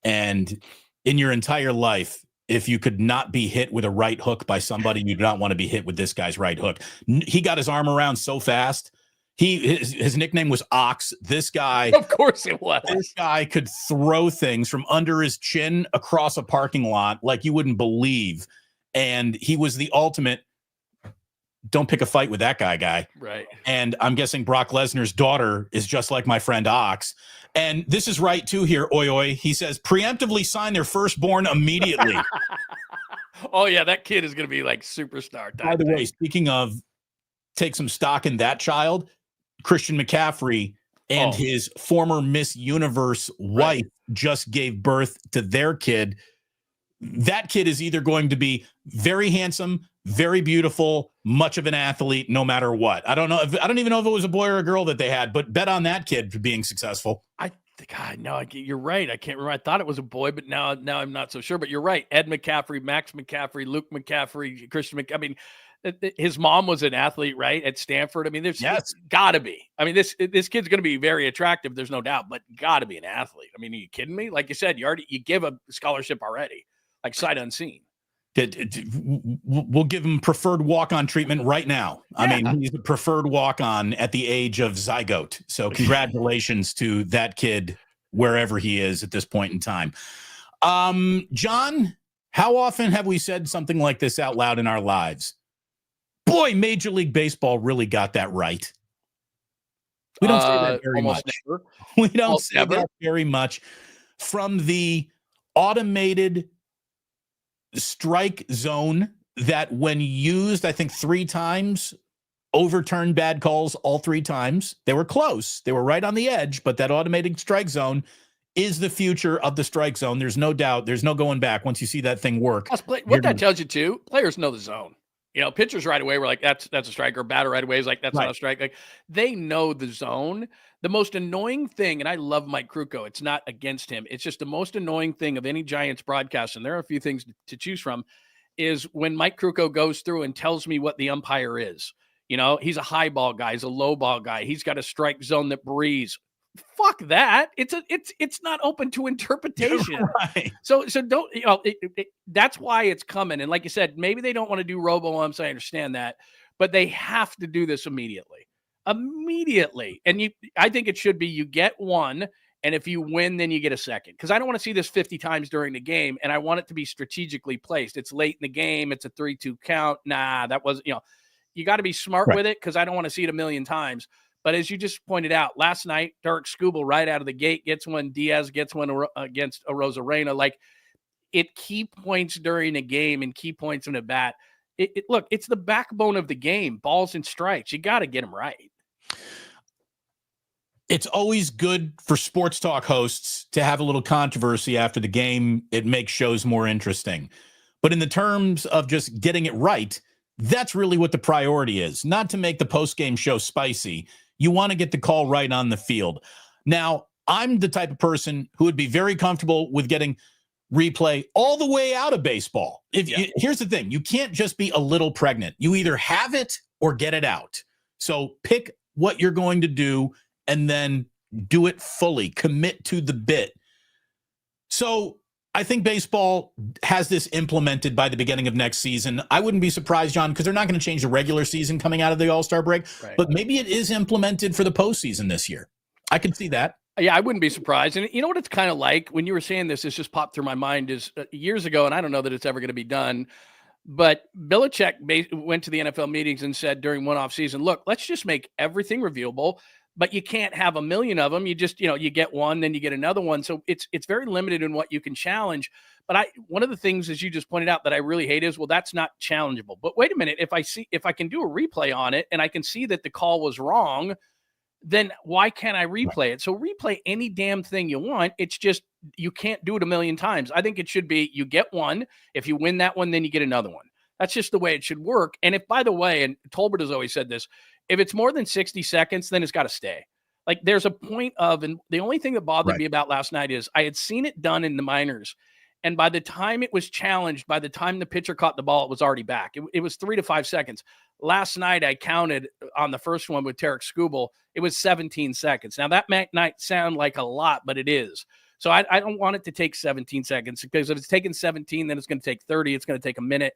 and in your entire life, if you could not be hit with a right hook by somebody, you do not want to be hit with this guy's right hook. He got his arm around so fast. His nickname was Ox. This guy, of course it was. This guy could throw things from under his chin across a parking lot like you wouldn't believe. And he was the ultimate don't pick a fight with that guy. Right. And I'm guessing Brock Lesnar's daughter is just like my friend Ox. And this is right too here, Oi. He says preemptively sign their firstborn immediately. Oh yeah, that kid is going to be like superstar. By the way, speaking of take some stock in that child, Christian McCaffrey and his former Miss Universe wife just gave birth to their kid. That kid is either going to be very handsome, very beautiful, much of an athlete, no matter what. I don't even know if it was a boy or a girl that they had, but bet on that kid being successful. You're right. I can't remember. I thought it was a boy, but now I'm not so sure. But you're right. Ed McCaffrey, Max McCaffrey, Luke McCaffrey, Christian McCaffrey. I mean, his mom was an athlete, right? At Stanford. I mean, it's gotta be. I mean, this kid's going to be very attractive. There's no doubt, but gotta be an athlete. I mean, are you kidding me? Like you said, you give a scholarship already. Like sight unseen. We'll give him preferred walk-on treatment right now. Yeah. I mean, he's a preferred walk-on at the age of zygote. So congratulations to that kid, wherever he is at this point in time. John, how often have we said something like this out loud in our lives? Boy, Major League Baseball really got that right. We don't say that very much. Never. We don't say that very much. From the automated strike zone that when used, I think 3 times, overturned bad calls all 3 times. They were close. They were right on the edge, but that automated strike zone is the future of the strike zone. There's no doubt. There's no going back once you see that thing work. What that tells you too, players know the zone. Pitchers right away were like, that's a strike, or batter right away is like, that's not a strike. Like they know the zone. The most annoying thing, and I love Mike Krukow, it's not against him. It's just the most annoying thing of any Giants broadcast, and there are a few things to choose from, is when Mike Krukow goes through and tells me what the umpire is. He's a high ball guy. He's a low ball guy. He's got a strike zone that breathes. Fuck that. It's not open to interpretation. Right. So don't, that's why it's coming. And like you said, maybe they don't want to do robo-umps. I understand that, but they have to do this immediately. And I think it should be, you get one, and if you win, then you get a second. Because I don't want to see this 50 times during the game, and I want it to be strategically placed. It's late in the game. It's a 3-2 count. Nah, that wasn't, you got to be smart with it, because I don't want to see it a million times. But as you just pointed out, last night, Derek Skubal right out of the gate gets one. Diaz gets one against Arozarena. Like, key points during a game and key points in a bat. Look, it's the backbone of the game, balls and strikes. You got to get them right. It's always good for sports talk hosts to have a little controversy after the game. It makes shows more interesting. But in the terms of just getting it right, that's really what the priority is. Not to make the post-game show spicy. You want to get the call right on the field. Now, I'm the type of person who would be very comfortable with getting replay all the way out of baseball. Here's the thing. You can't just be a little pregnant. You either have it or get it out. So pick what you're going to do and then do it fully. Commit to the bit. So I think baseball has this implemented by the beginning of next season. I wouldn't be surprised, John, because they're not going to change the regular season coming out of the All-Star break. Right. But maybe it is implemented for the postseason this year. I can see that. Yeah, I wouldn't be surprised. And you know what it's kind of like when you were saying this, it's just popped through my mind is years ago, and I don't know that it's ever going to be done, but Belichick went to the NFL meetings and said during one off season, look, let's just make everything reviewable, but you can't have a million of them. You just, you get one, then you get another one. So it's very limited in what you can challenge. But one of the things, as you just pointed out, that I really hate is, well, that's not challengeable. But wait a minute, if I can do a replay on it and I can see that the call was wrong, then why can't I replay it? So replay any damn thing you want. It's just you can't do it a million times. I think it should be you get one. If you win that one, then you get another one. That's just the way it should work. And if, by the way, and Tolbert has always said this, if it's more than 60 seconds, then it's got to stay. Like there's a point of, and the only thing that bothered me about last night is I had seen it done in the minors. And by the time it was challenged, by the time the pitcher caught the ball, it was already back. It was 3 to 5 seconds. Last night, I counted on the first one with Tarek Skubal. It was 17 seconds. Now, that might sound like a lot, but it is. So I don't want it to take 17 seconds because if it's taking 17, then it's going to take 30. It's going to take a minute.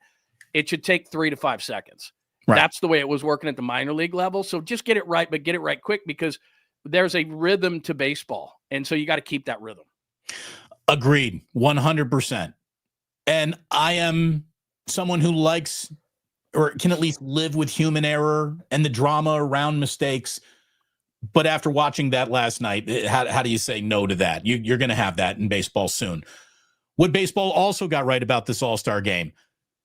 It should take 3 to 5 seconds. Right. That's the way it was working at the minor league level. So just get it right, but get it right quick because there's a rhythm to baseball. And so you got to keep that rhythm. Agreed, 100%. And I am someone who likes or can at least live with human error and the drama around mistakes. But after watching that last night, how do you say no to that? You're going to have that in baseball soon. What baseball also got right about this All-Star game,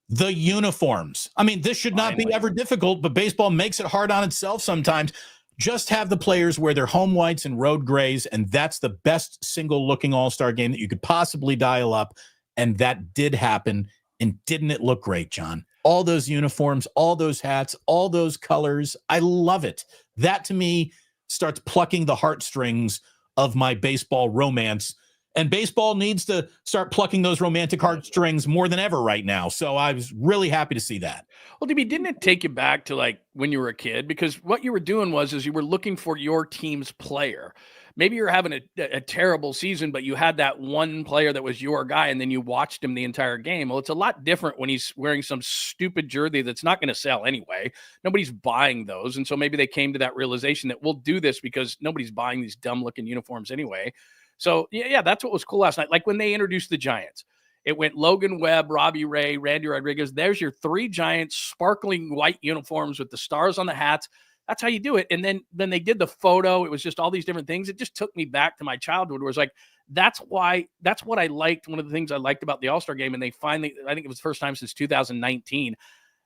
the uniforms. I mean, this should not be ever difficult, but baseball makes it hard on itself sometimes. Just have the players wear their home whites and road grays, and that's the best single-looking All-Star game that you could possibly dial up, and that did happen, and didn't it look great, John? All those uniforms, all those hats, all those colors, I love it. That, to me, starts plucking the heartstrings of my baseball romance, and baseball needs to start plucking those romantic heartstrings more than ever right now. So I was really happy to see that. Well, DB, didn't it take you back to like when you were a kid? Because what you were doing is you were looking for your team's player. Maybe you're having a terrible season, but you had that one player that was your guy, and then you watched him the entire game. Well, it's a lot different when he's wearing some stupid jersey that's not going to sell anyway. Nobody's buying those. And so maybe they came to that realization that we'll do this because nobody's buying these dumb-looking uniforms anyway. So, yeah, that's what was cool last night. Like when they introduced the Giants, it went Logan Webb, Robbie Ray, Randy Rodriguez. There's your 3 Giants sparkling white uniforms with the stars on the hats. That's how you do it. And then they did the photo. It was just all these different things. It just took me back to my childhood where it was like, that's what I liked. One of the things I liked about the All-Star game. And they finally, I think it was the first time since 2019,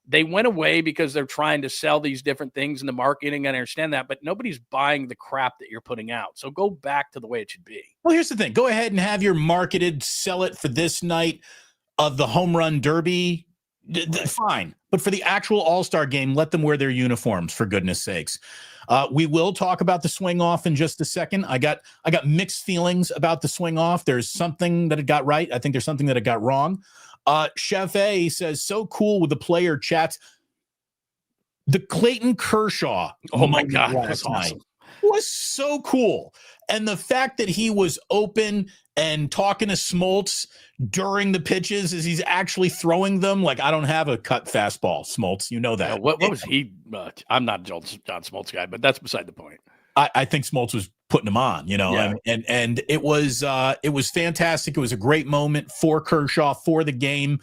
they went away because they're trying to sell these different things in the marketing. I understand that, but nobody's buying the crap that you're putting out. So go back to the way it should be. Well, here's the thing. Go ahead and have your marketed, sell it for this night of the home run derby. Fine. But for the actual All-Star game, let them wear their uniforms, for goodness sakes. We will talk about the swing off in just a second. I got mixed feelings about the swing off. There's something that it got right. I think there's something that it got wrong. Chef A says, so cool with the player chats. The Clayton Kershaw. Oh my God. That's awesome. Was so cool. And the fact that he was open and talking to Smoltz during the pitches as he's actually throwing them. Like, I don't have a cut fastball, Smoltz. You know that. Yeah, what was he? I'm not John Smoltz guy, but that's beside the point. I think Smoltz was putting him on, Yeah. and it was fantastic. It was a great moment for Kershaw, for the game.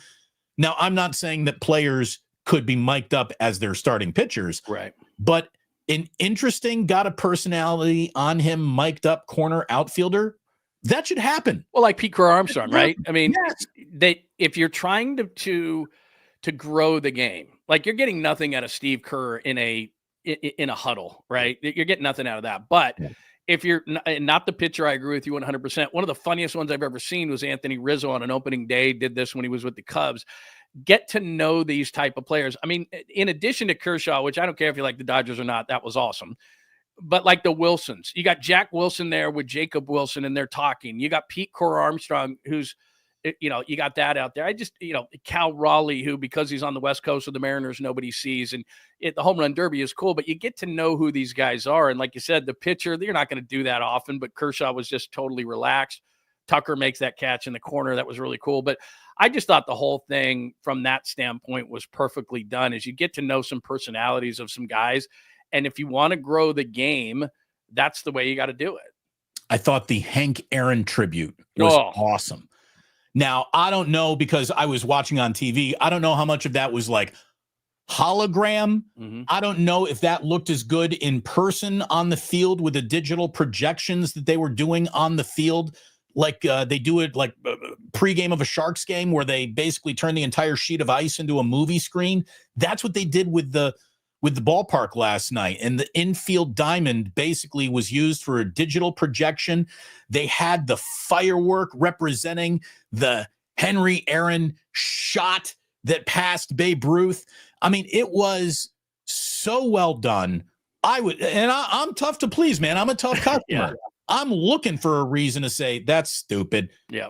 Now, I'm not saying that players could be mic'd up as their starting pitchers, right? But an interesting, got a personality on him, mic'd up corner outfielder. That should happen. Well, like Pete Crow Armstrong, right? I mean, yes. If you're trying to grow the game, like you're getting nothing out of Steve Kerr in a huddle, right? You're getting nothing out of that. But if you're not the pitcher, I agree with you 100%. One of the funniest ones I've ever seen was Anthony Rizzo on an opening day, did this when he was with the Cubs. Get to know these type of players. I mean, in addition to Kershaw, which I don't care if you like the Dodgers or not, that was awesome. but like the Wilsons, you got Jack Wilson there with Jacob Wilson, and they're talking. You got Pete Core Armstrong, who's, you got that out there. I just, Cal Raleigh, who, because he's on the West Coast of the Mariners, nobody sees. And the home run derby is cool, but you get to know who these guys are. And like you said, the pitcher, you're not going to do that often, but Kershaw was just totally relaxed. Tucker makes that catch in the corner. That was really cool. But I just thought the whole thing from that standpoint was perfectly done, as you get to know some personalities of some guys. And if you want to grow the game, that's the way you got to do it. I thought the Hank Aaron tribute was awesome. Now, I don't know, because I was watching on TV, I don't know how much of that was like hologram. Mm-hmm. I don't know if that looked as good in person on the field with the digital projections that they were doing on the field. Like they do it like pregame of a Sharks game, where they basically turn the entire sheet of ice into a movie screen. That's what they did with the ballpark last night. And the infield diamond basically was used for a digital projection. They had the firework representing the Henry Aaron shot that passed Babe Ruth. I mean, it was so well done. I'm tough to please, man. I'm a tough customer. Yeah. I'm looking for a reason to say that's stupid. Yeah.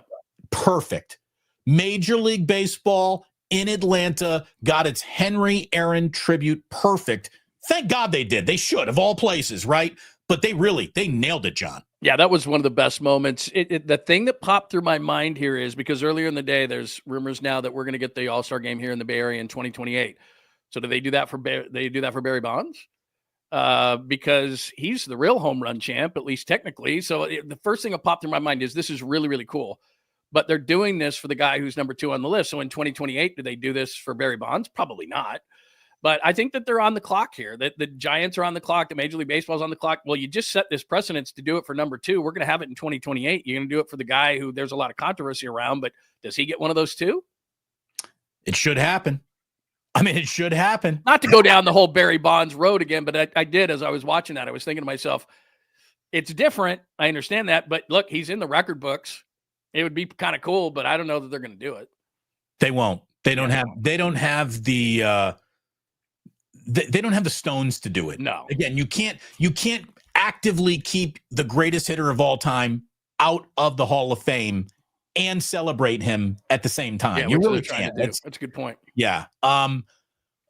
Perfect. Major League Baseball in Atlanta got its Henry Aaron tribute perfect. Thank God they did. They should, of all places, right? But they nailed it, John. Yeah, that was one of the best moments. The thing that popped through my mind here is, because earlier in the day, there's rumors now that we're going to get the All-Star game here in the Bay Area in 2028. So do they do that for Barry Bonds? Because he's the real home run champ, at least technically. So the first thing that popped through my mind is, this is really, really cool. But they're doing this for the guy who's number 2 on the list. So in 2028, do they do this for Barry Bonds? Probably not. But I think that they're on the clock here, that the Giants are on the clock, the Major League Baseball is on the clock. Well, you just set this precedence to do it for number 2. We're going to have it in 2028. You're going to do it for the guy who there's a lot of controversy around, but does he get one of those too? It should happen. I mean, it should happen. Not to go down the whole Barry Bonds road again, but I did, as I was watching that, I was thinking to myself, it's different. I understand that, but look, he's in the record books. It would be kind of cool, but I don't know that they're going to do it. They won't. They don't have the stones to do it. No. Again, you can't actively keep the greatest hitter of all time out of the Hall of Fame and celebrate him at the same time. Yeah, you really can't. That's a good point. Yeah.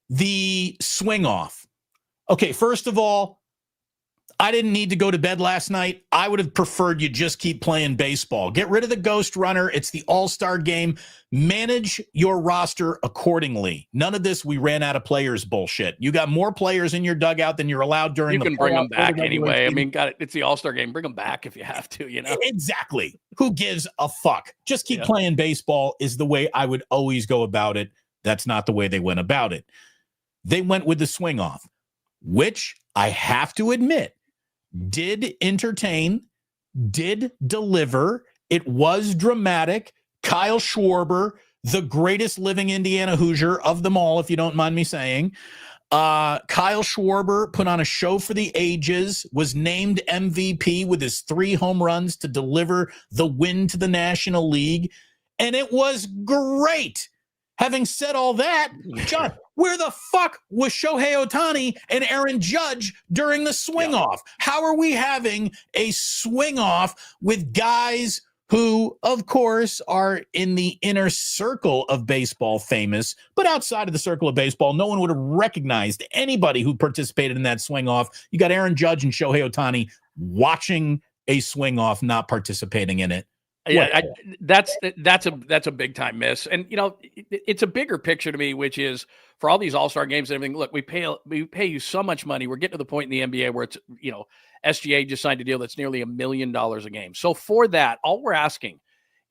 The swing off. Okay, first of all, I didn't need to go to bed last night. I would have preferred you just keep playing baseball. Get rid of the ghost runner. It's the All-Star game. Manage your roster accordingly. None of this "we ran out of players" bullshit. You got more players in your dugout than you're allowed during the You can bring them back anyway. I mean, it's the All-Star game. Bring them back if you have to, Exactly. Who gives a fuck? Just keep playing baseball is the way I would always go about it. That's not the way they went about it. They went with the swing off, which I have to admit, did entertain, did deliver. It was dramatic. Kyle Schwarber, the greatest living Indiana Hoosier of them all, if you don't mind me saying. Kyle Schwarber put on a show for the ages, was named MVP with his 3 home runs to deliver the win to the National League, and it was great. Having said all that, John, where the fuck was Shohei Ohtani and Aaron Judge during the swing off? How are we having a swing off with guys who, of course, are in the inner circle of baseball famous, but outside of the circle of baseball, no one would have recognized anybody who participated in that swing off? You got Aaron Judge and Shohei Ohtani watching a swing off, not participating in it. Yeah, that's a big time miss. And it's a bigger picture to me, which is for all these All-Star games and everything. Look, we pay you so much money. We're getting to the point in the NBA where it's, SGA just signed a deal that's nearly $1 million a game. So for that, all we're asking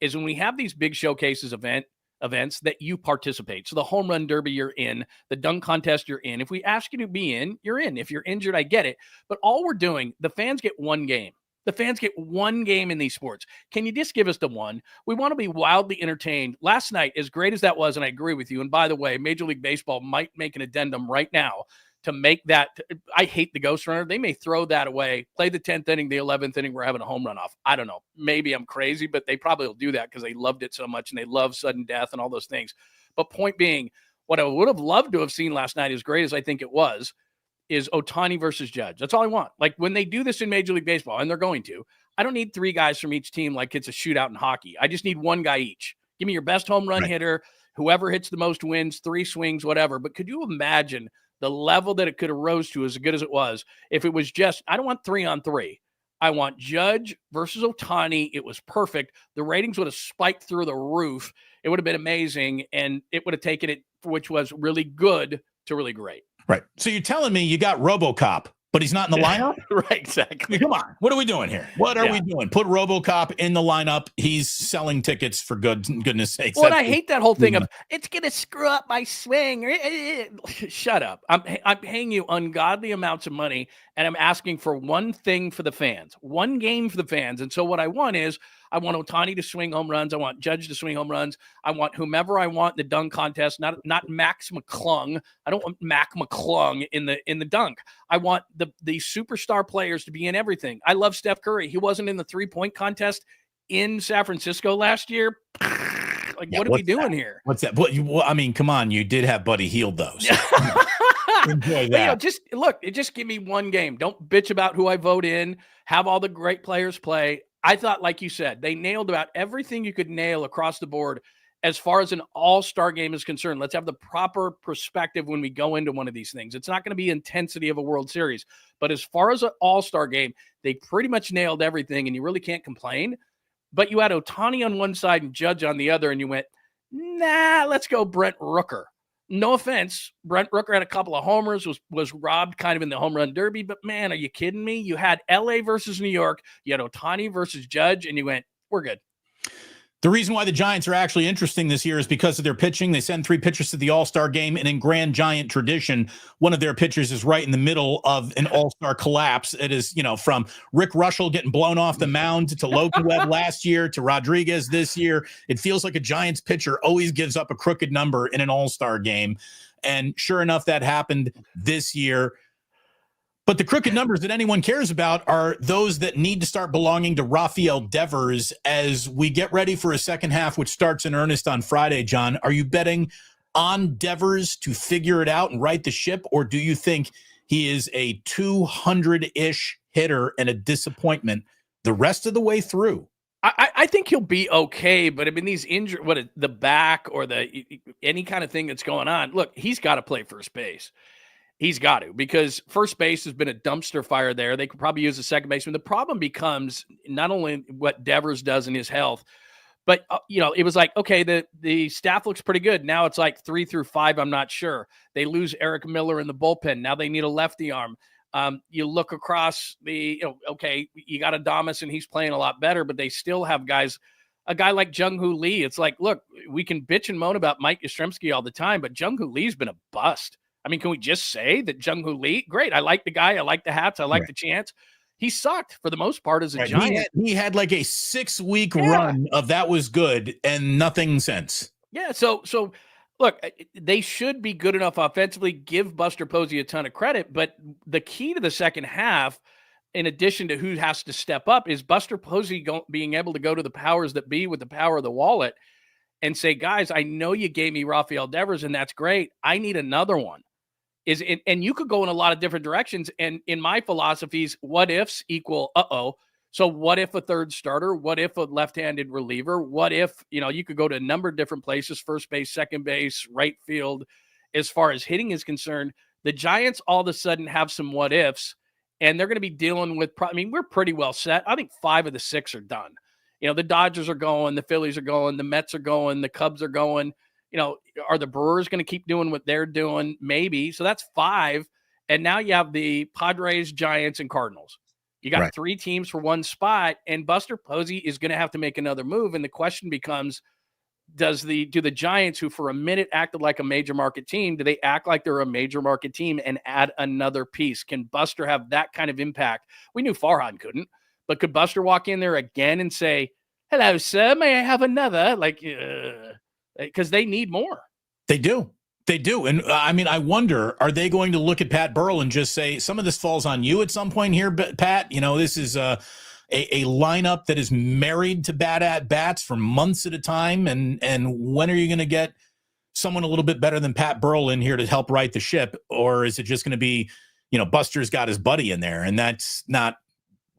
is when we have these big showcases events that you participate. So the home run derby, you're in. The dunk contest, you're in. If we ask you to be in, you're in. If you're injured, I get it. But all we're doing, the fans get one game. The fans get one game in these sports. Can you just give us the one? We want to be wildly entertained. Last night, as great as that was, and I agree with you, and by the way, Major League Baseball might make an addendum right now to make that. I hate the ghost runner. They may throw that away, play the 10th inning, the 11th inning, we're having a home run off. I don't know. Maybe I'm crazy, but they probably will do that because they loved it so much and they love sudden death and all those things. But point being, what I would have loved to have seen last night, as great as I think it was, is Ohtani versus Judge. That's all I want. Like when they do this in Major League Baseball, and they're going to, I don't need 3 guys from each team like it's a shootout in hockey. I just need 1 guy each. Give me your best home run hitter. Whoever hits the most wins, 3 swings, whatever. But could you imagine the level that it could have rose to as good as it was if it was just, I don't want 3-on-3. I want Judge versus Ohtani. It was perfect. The ratings would have spiked through the roof. It would have been amazing, and it would have taken it, which was really good, to really great. Right. So you're telling me you got RoboCop, but he's not in the lineup? Right, exactly. I mean, come on. What are we doing here? What are we doing? Put RoboCop in the lineup. He's selling tickets for goodness sakes. Well, and I hate that whole thing of it's going to screw up my swing. Shut up. I'm paying you ungodly amounts of money, and I'm asking for one thing for the fans, one game for the fans. And so what I want is I want Ohtani to swing home runs. I want Judge to swing home runs. I want whomever I want in the dunk contest, not Max McClung. I don't want Mac McClung in the dunk. I want the superstar players to be in everything. I love Steph Curry. He wasn't in the 3-point contest in San Francisco last year. Like, what are we doing here? What's that? Well, I mean, come on. You did have Buddy Hield, though. So enjoy that. But, just give me one game. Don't bitch about who I vote in. Have all the great players play. I thought, like you said, they nailed about everything you could nail across the board as far as an all-star game is concerned. Let's have the proper perspective when we go into one of these things. It's not going to be intensity of a World Series. But as far as an all-star game, they pretty much nailed everything, and you really can't complain. But you had Ohtani on one side and Judge on the other, and you went, nah, let's go Brent Rooker. No offense. Brent Rooker had a couple of homers, was robbed kind of in the home run derby, but man, are you kidding me? You had LA versus New York, you had Ohtani versus Judge, and you went, we're good. The reason why the Giants are actually interesting this year is because of their pitching. They send 3 pitchers to the All-Star game, and in grand Giant tradition, one of their pitchers is right in the middle of an All-Star collapse. It is, from Rick Russell getting blown off the mound to Logan Webb last year to Rodriguez this year. It feels like a Giants pitcher always gives up a crooked number in an All-Star game. And sure enough, that happened this year. But the crooked numbers that anyone cares about are those that need to start belonging to Rafael Devers as we get ready for a second half, which starts in earnest on Friday, John. Are you betting on Devers to figure it out and right the ship, or do you think he is a 200-ish hitter and a disappointment the rest of the way through? I think he'll be okay, but I mean, these injuries, the back or any kind of thing that's going on, look, he's got to play first base. He's got to, because first base has been a dumpster fire there. They could probably use a second baseman. The problem becomes not only what Devers does in his health, but, it was like, okay, the staff looks pretty good. Now it's like 3 through 5. I'm not sure. They lose Eric Miller in the bullpen. Now they need a lefty arm. You look across okay, you got Adames and he's playing a lot better, but they still have guys, a guy like Jung-Hoo Lee. It's like, look, we can bitch and moan about Mike Yastrzemski all the time, but Jung-Hoo Lee's been a bust. I mean, can we just say that Jung-Hoo Lee, great. I like the guy. I like the hats. I like the chance. He sucked for the most part as a Giant. He had like a 6-week run of that was good and nothing since. Yeah. So look, they should be good enough offensively. Give Buster Posey a ton of credit. But the key to the second half, in addition to who has to step up, is Buster Posey being able to go to the powers that be with the power of the wallet and say, guys, I know you gave me Rafael Devers, and that's great. I need another one. And you could go in a lot of different directions. And in my philosophies, what ifs equal So what if a third starter? What if a left-handed reliever? What if, you could go to a number of different places, first base, second base, right field. As far as hitting is concerned, the Giants all of a sudden have some what ifs, and they're going to be dealing with, we're pretty well set. I think 5 of the 6 are done. The Dodgers are going, the Phillies are going, the Mets are going, the Cubs are going. Are the Brewers going to keep doing what they're doing? Maybe. So that's 5. And now you have the Padres, Giants, and Cardinals. You got 3 teams for one spot, and Buster Posey is going to have to make another move. And the question becomes, do the Giants, who for a minute acted like a major market team, do they act like they're a major market team and add another piece? Can Buster have that kind of impact? We knew Farhan couldn't, but could Buster walk in there again and say, hello, sir, may I have another? Because they need more. They do. And I wonder, are they going to look at Pat Burrell and just say, some of this falls on you at some point here, Pat? This is a lineup that is married to bad at bats for months at a time. And when are you going to get someone a little bit better than Pat Burrell in here to help right the ship? Or is it just going to be Buster's got his buddy in there, and that's not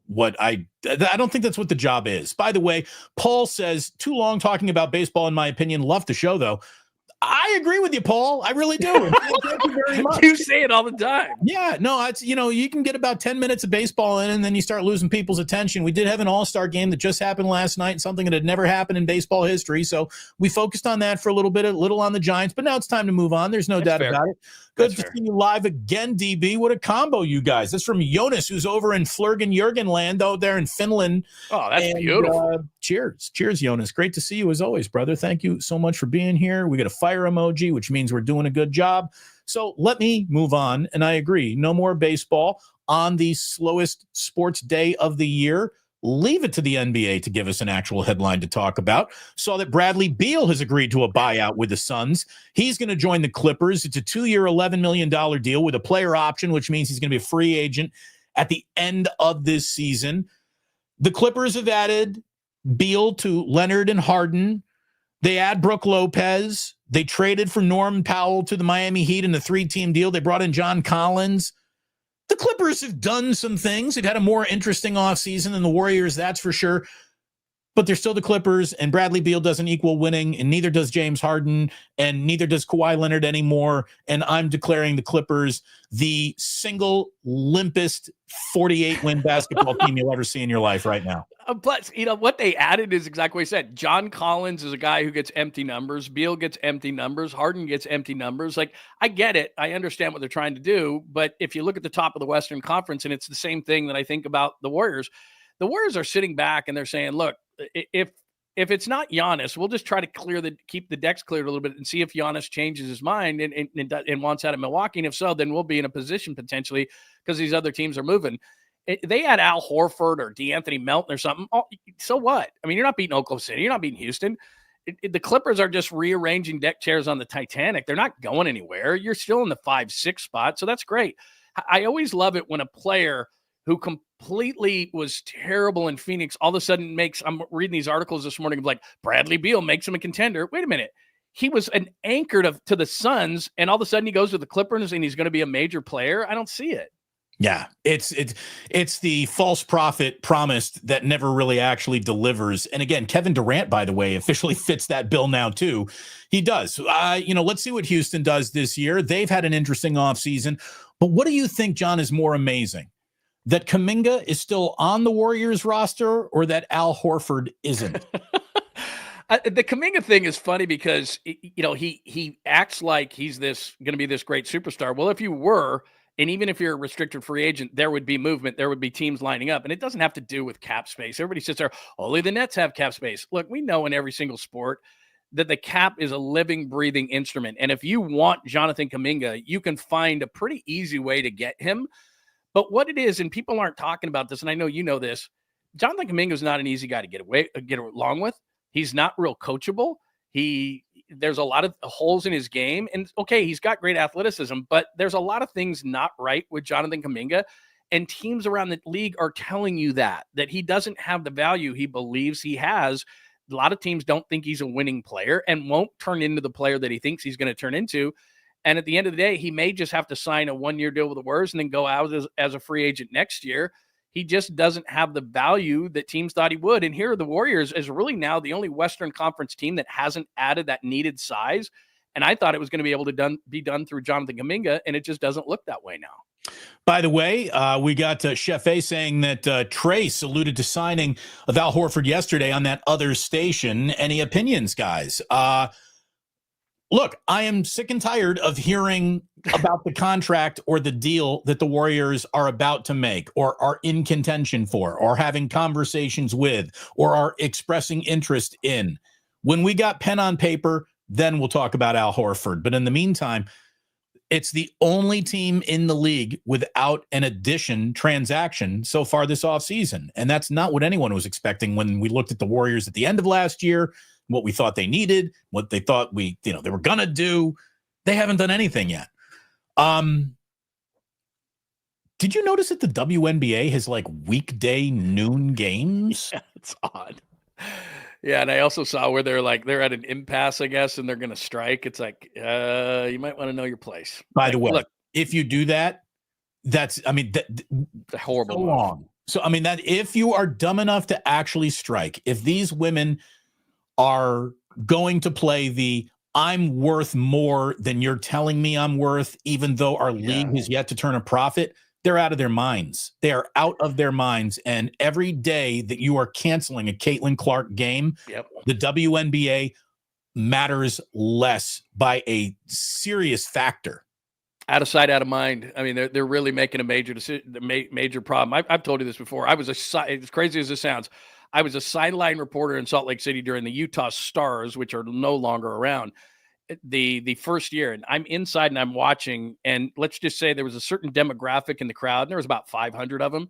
what I don't think that's what the job is. By the way, Paul says, too long talking about baseball, in my opinion. Love the show, though. I agree with you, Paul. I really do. Thank you very much. You say it all the time. Yeah, no, it's, you can get about 10 minutes of baseball in, and then you start losing people's attention. We did have an All-Star game that just happened last night, something that had never happened in baseball history. So we focused on that for a little on the Giants, but now it's time to move on. There's no doubt about it. Good to see you live again, DB. What a combo, you guys. That's from Jonas, who's over in Flurgen-Jurgenland out there in Finland. Oh, that's beautiful. Cheers, Jonas. Great to see you as always, brother. Thank you so much for being here. We got a fire emoji, which means we're doing a good job. So let me move on. And I agree. No more baseball on the slowest sports day of the year. Leave it to the NBA to give us an actual headline to talk about. Saw that Bradley Beal has agreed to a buyout with the Suns. He's going to join the Clippers. It's a 2-year, $11 million deal with a player option, which means he's going to be a free agent at the end of this season. The Clippers have added Beal to Leonard and Harden. They add Brook Lopez. They traded for Norman Powell to the Miami Heat in the 3-team deal. They brought in John Collins. The Clippers have done some things. They've had a more interesting offseason than the Warriors, that's for sure. But they're still the Clippers, and Bradley Beal doesn't equal winning, and neither does James Harden, and neither does Kawhi Leonard anymore. And I'm declaring the Clippers the single limpest 48-win basketball team you'll ever see in your life right now. But, what they added is exactly what I said. John Collins is a guy who gets empty numbers. Beal gets empty numbers. Harden gets empty numbers. Like, I get it. I understand what they're trying to do. But if you look at the top of the Western Conference, and it's the same thing that I think about the Warriors are sitting back and they're saying, look, if it's not Giannis, we'll just try to keep the decks cleared a little bit and see if Giannis changes his mind and wants out of Milwaukee. And if so, then we'll be in a position potentially because these other teams are moving. They had Al Horford or DeAnthony Melton or something. Oh, so what? I mean, you're not beating Oklahoma City. You're not beating Houston. The Clippers are just rearranging deck chairs on the Titanic. They're not going anywhere. You're still in the 5-6 spot. So that's great. I always love it when a player who completely was terrible in Phoenix all of a sudden I'm reading these articles this morning of like Bradley Beal makes him a contender. Wait a minute. He was an anchor to the Suns, and all of a sudden he goes to the Clippers and he's going to be a major player. I don't see it. Yeah, it's the false prophet promised that never really actually delivers. And again, Kevin Durant, by the way, officially fits that bill now too. He does. Let's see what Houston does this year. They've had an interesting offseason. But what do you think, John, is more amazing? That Kuminga is still on the Warriors roster or that Al Horford isn't? The Kuminga thing is funny because, he acts like he's going to be this great superstar. Well, if you were, and even if you're a restricted free agent, there would be movement. There would be teams lining up. And it doesn't have to do with cap space. Everybody sits there, only the Nets have cap space. Look, we know in every single sport that the cap is a living, breathing instrument. And if you want Jonathan Kuminga, you can find a pretty easy way to get him. But what it is, and people aren't talking about this, and I know you know this, Jonathan Kuminga is not an easy guy to get along with. He's not real coachable. There's a lot of holes in his game. And okay, he's got great athleticism, but there's a lot of things not right with Jonathan Kuminga. And teams around the league are telling you that he doesn't have the value he believes he has. A lot of teams don't think he's a winning player and won't turn into the player that he thinks he's going to turn into. And at the end of the day, he may just have to sign a 1-year deal with the Warriors and then go out as a free agent next year. He just doesn't have the value that teams thought he would. And here, the Warriors is really now the only Western Conference team that hasn't added that needed size. And I thought it was going to be able to be done through Jonathan Kuminga, and it just doesn't look that way now. By the way, we got Chef A saying that Trace alluded to signing of Al Horford yesterday on that other station. Any opinions, guys? Look, I am sick and tired of hearing about the contract or the deal that the Warriors are about to make or are in contention for or having conversations with or are expressing interest in. When we got pen on paper, then we'll talk about Al Horford. But in the meantime, it's the only team in the league without an addition transaction so far this offseason. And that's not what anyone was expecting when we looked at the Warriors at the end of last year, what we thought they needed, what they thought they were going to do. They haven't done anything yet. Did you notice that the WNBA has like weekday noon games? Yeah, it's odd. Yeah, and I also saw where they're at an impasse, I guess, and they're going to strike. It's like, you might want to know your place. By the way, look, if you do that, That's, I mean, It's a horrible so move. long. So, I mean, that if you are dumb enough to actually strike, if these women are going to play the I'm worth more than you're telling me I'm worth, even though our league has yet to turn a profit, they're out of their minds. They are out of their minds. And every day that you are canceling a Caitlin Clark game, the WNBA matters less by a serious factor. Out of sight, out of mind. I mean, they're really making a major decision, major problem. I've told you this before. I was as crazy as this sounds, I was a sideline reporter in Salt Lake City during the Utah Stars, which are no longer around, the first year. And I'm inside and I'm watching. And let's just say there was a certain demographic in the crowd, and there was about 500 of them.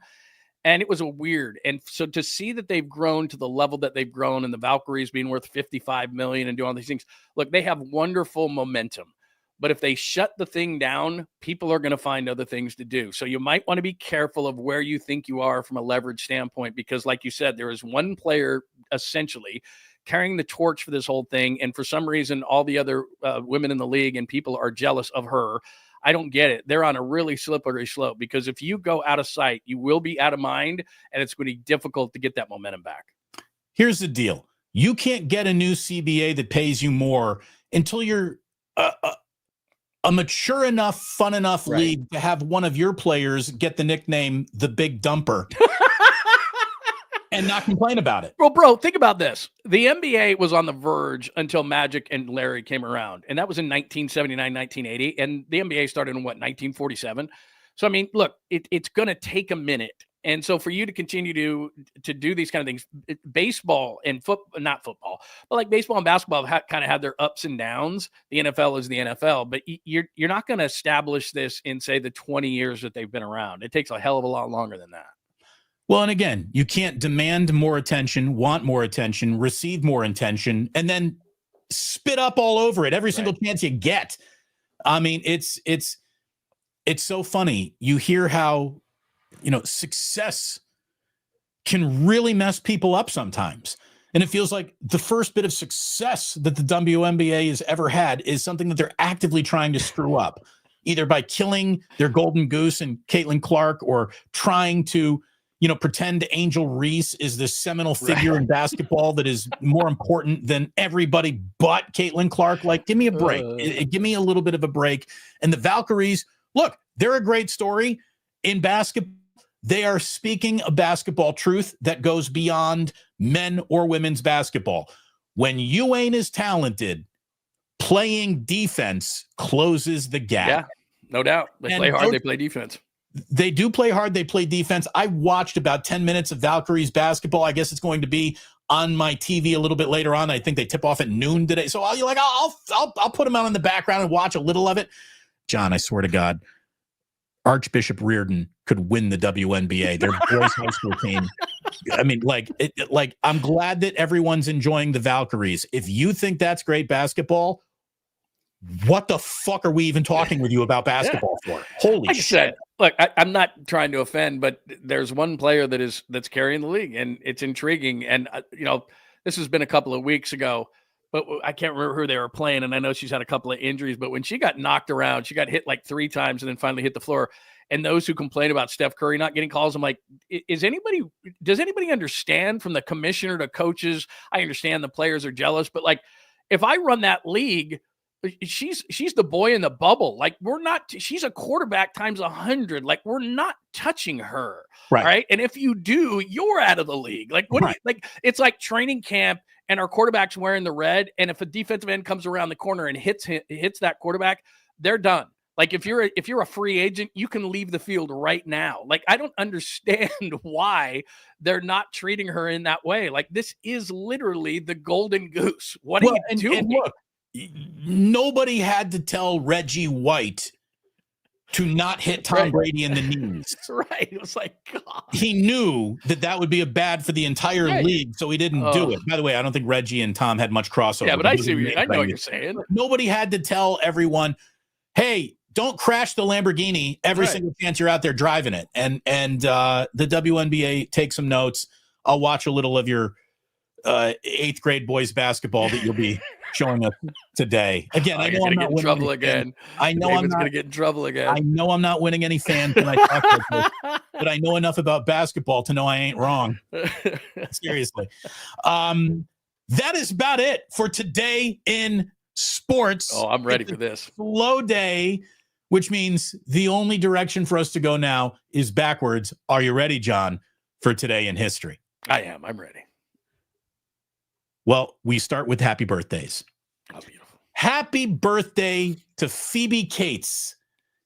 And it was a weird. And so to see that they've grown to the level that they've grown, and the Valkyries being worth $55 million and doing all these things, look, they have wonderful momentum. But if they shut the thing down, people are going to find other things to do. So you might want to be careful of where you think you are from a leverage standpoint, because like you said, there is one player essentially carrying the torch for this whole thing. And for some reason, all the other women in the league and people are jealous of her. I don't get it. They're on a really slippery slope, because if you go out of sight, you will be out of mind, and it's going to be difficult to get that momentum back. Here's the deal. You can't get a new CBA that pays you more until you're a mature enough, fun enough league to have one of your players get the nickname the Big Dumper and not complain about it. Well, bro, think about this. The NBA was on the verge until Magic and Larry came around, and that was in 1979, 1980, and the NBA started in, 1947? So, I mean, look, it's going to take a minute. And so for you to continue to do these kind of things, baseball and not football, but like baseball and basketball have kind of had their ups and downs. The NFL is the NFL, but you're not going to establish this in, say, the 20 years that they've been around. It takes a hell of a lot longer than that. Well, and again, you can't demand more attention, want more attention, receive more attention, and then spit up all over it every single chance you get. I mean, it's so funny. You hear how, success can really mess people up sometimes. And it feels like the first bit of success that the WNBA has ever had is something that they're actively trying to screw up, either by killing their golden goose and Caitlin Clark, or trying to, pretend Angel Reese is this seminal figure in basketball that is more important than everybody but Caitlin Clark. Like, give me a break. Give me a little bit of a break. And the Valkyries, look, they're a great story in basketball. They are speaking a basketball truth that goes beyond men or women's basketball. When you ain't as talented, playing defense closes the gap. Yeah, no doubt. They play hard, they play defense. They do play hard, they play defense. I watched about 10 minutes of Valkyries basketball. I guess it's going to be on my TV a little bit later on. I think they tip off at noon today. So I'll put them out in the background and watch a little of it. John, I swear to God, Archbishop Reardon could win the WNBA. Their boys high school team. I mean, I'm glad that everyone's enjoying the Valkyries. If you think that's great basketball, what the fuck are we even talking with you about basketball for? Holy shit. Look, I'm not trying to offend, but there's one player that's carrying the league, and it's intriguing. And, this has been a couple of weeks ago, but I can't remember who they were playing. And I know she's had a couple of injuries, but when she got knocked around, she got hit like 3 times and then finally hit the floor. And those who complain about Steph Curry not getting calls, I'm like, does anybody understand, from the commissioner to coaches? I understand the players are jealous, but like, if I run that league, she's the boy in the bubble. Like, she's a quarterback times 100. Like, we're not touching her. Right. And if you do, you're out of the league. Like, it's like training camp, and our quarterback's wearing the red. And if a defensive end comes around the corner and hits that quarterback, they're done. Like, if you're a free agent, you can leave the field right now. Like, I don't understand why they're not treating her in that way. Like, this is literally the golden goose. What are you doing? And look, nobody had to tell Reggie White to not hit Tom Brady in the knees. Right. It was like, God. He knew that would be a bad for the entire league, so he didn't do it. By the way, I don't think Reggie and Tom had much crossover. Yeah, but I know what you're saying. Nobody had to tell everyone, hey, don't crash the Lamborghini every single chance you're out there driving it. And the WNBA, take some notes. I'll watch a little of your eighth grade boys basketball that you'll be showing us today. Again, I know I'm not winning trouble again. I know David's going to get in trouble again. I know I'm not winning any fans when I talk like this, but I know enough about basketball to know I ain't wrong. Seriously. That is about it for today in sports. Oh, I'm ready for this. Slow day, which means the only direction for us to go now is backwards. Are you ready, John, for today in history? I am. I'm ready. Well, we start with happy birthdays. Oh, beautiful. Happy birthday to Phoebe Cates.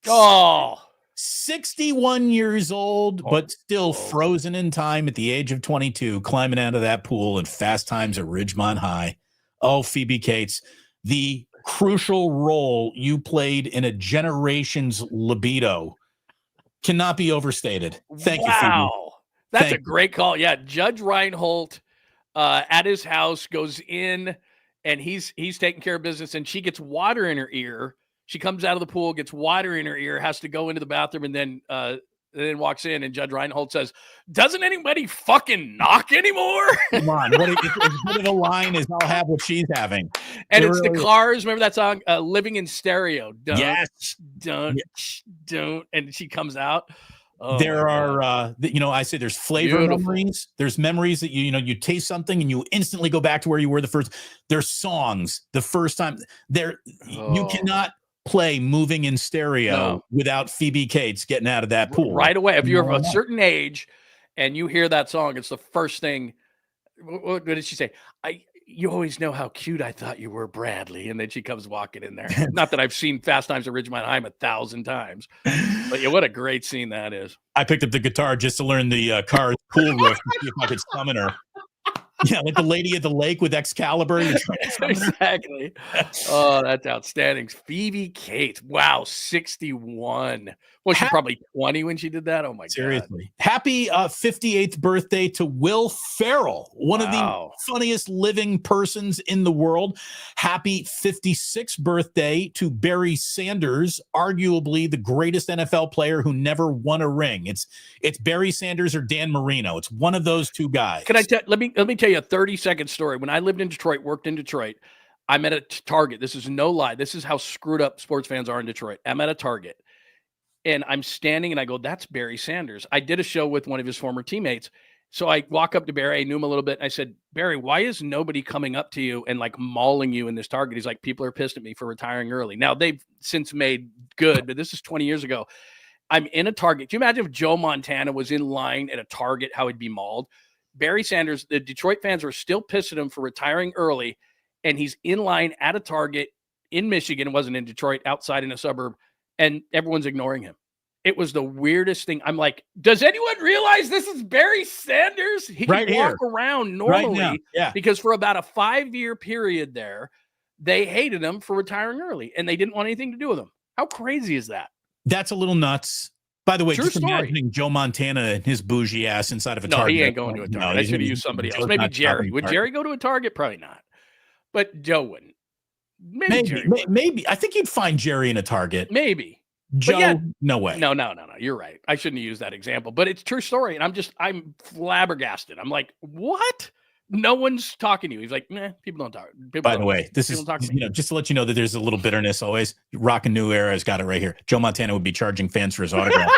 Oh, 61 years old, but still frozen in time at the age of 22, climbing out of that pool in Fast Times at Ridgemont High. Oh, Phoebe Cates, the crucial role you played in a generation's libido cannot be overstated. Thank you, Phoebe. Wow. That's a great call. Yeah, Judge Reinhold at his house goes in and he's taking care of business and she gets water in her ear. She comes out of the pool, gets water in her ear, has to go into the bathroom, and then walks in. And Judge Reinhold says, "Doesn't anybody fucking knock anymore?" Come on, what as good of a line as I'll have what she's having. And it's the Cars. Remember that song, "Living in Stereo"? Yes, don't. And she comes out. Oh, there are, I say there's flavor memories. There's memories that you taste something and you instantly go back to where you were the first. There's songs the first time you cannot play Moving in Stereo without Phoebe Cates getting out of that pool right away. If you're of a certain age and you hear that song, it's the first thing. What did she say? You always know how cute I thought you were, Bradley. And then she comes walking in there. Not that I've seen Fast Times at Ridgemont High 1,000 times, but yeah, what a great scene that is. I picked up the guitar just to learn the Cars pool riff to see if I could summon her. Yeah, like the Lady of the Lake with Excalibur. Exactly. Oh, that's outstanding. Phoebe Cates. Wow, 61. Well, she's probably 20 when she did that. Oh, my God. Seriously. Happy 58th birthday to Will Ferrell, one of the funniest living persons in the world. Happy 56th birthday to Barry Sanders, arguably the greatest NFL player who never won a ring. It's Barry Sanders or Dan Marino. It's one of those two guys. Can I let me tell you a 30-second story. When I lived in Detroit, worked in Detroit, I'm at a Target. This is no lie. This is how screwed up sports fans are in Detroit. I'm at a Target. And I'm standing and I go, that's Barry Sanders. I did a show with one of his former teammates. So I walk up to Barry. I knew him a little bit. And I said, Barry, why is nobody coming up to you and like mauling you in this Target? He's like, people are pissed at me for retiring early. Now they've since made good, but this is 20 years ago. I'm in a Target. Can you imagine if Joe Montana was in line at a Target, how he'd be mauled? Barry Sanders, the Detroit fans were still pissed at him for retiring early. And he's in line at a Target in Michigan. It wasn't in Detroit, outside in a suburb. And everyone's ignoring him. It was the weirdest thing. I'm like, does anyone realize this is Barry Sanders? He can walk around normally because for about a 5-year period there, they hated him for retiring early and they didn't want anything to do with him. How crazy is that? That's a little nuts. By the way, just imagining Joe Montana and his bougie ass inside of a Target. No, he ain't going to a Target. I should have used somebody else. Maybe Jerry. Would Jerry go to a Target? Probably not. But Joe wouldn't. Maybe. I think you'd find Jerry in a Target. Maybe. Joe, no way. No. You're right. I shouldn't have used that example, but it's a true story. And I'm flabbergasted. I'm like, what? No one's talking to you. He's like, nah, people don't talk. By the way, this is, just to let you know that there's a little bitterness always. Rockin' New Era has got it right here. Joe Montana would be charging fans for his autograph.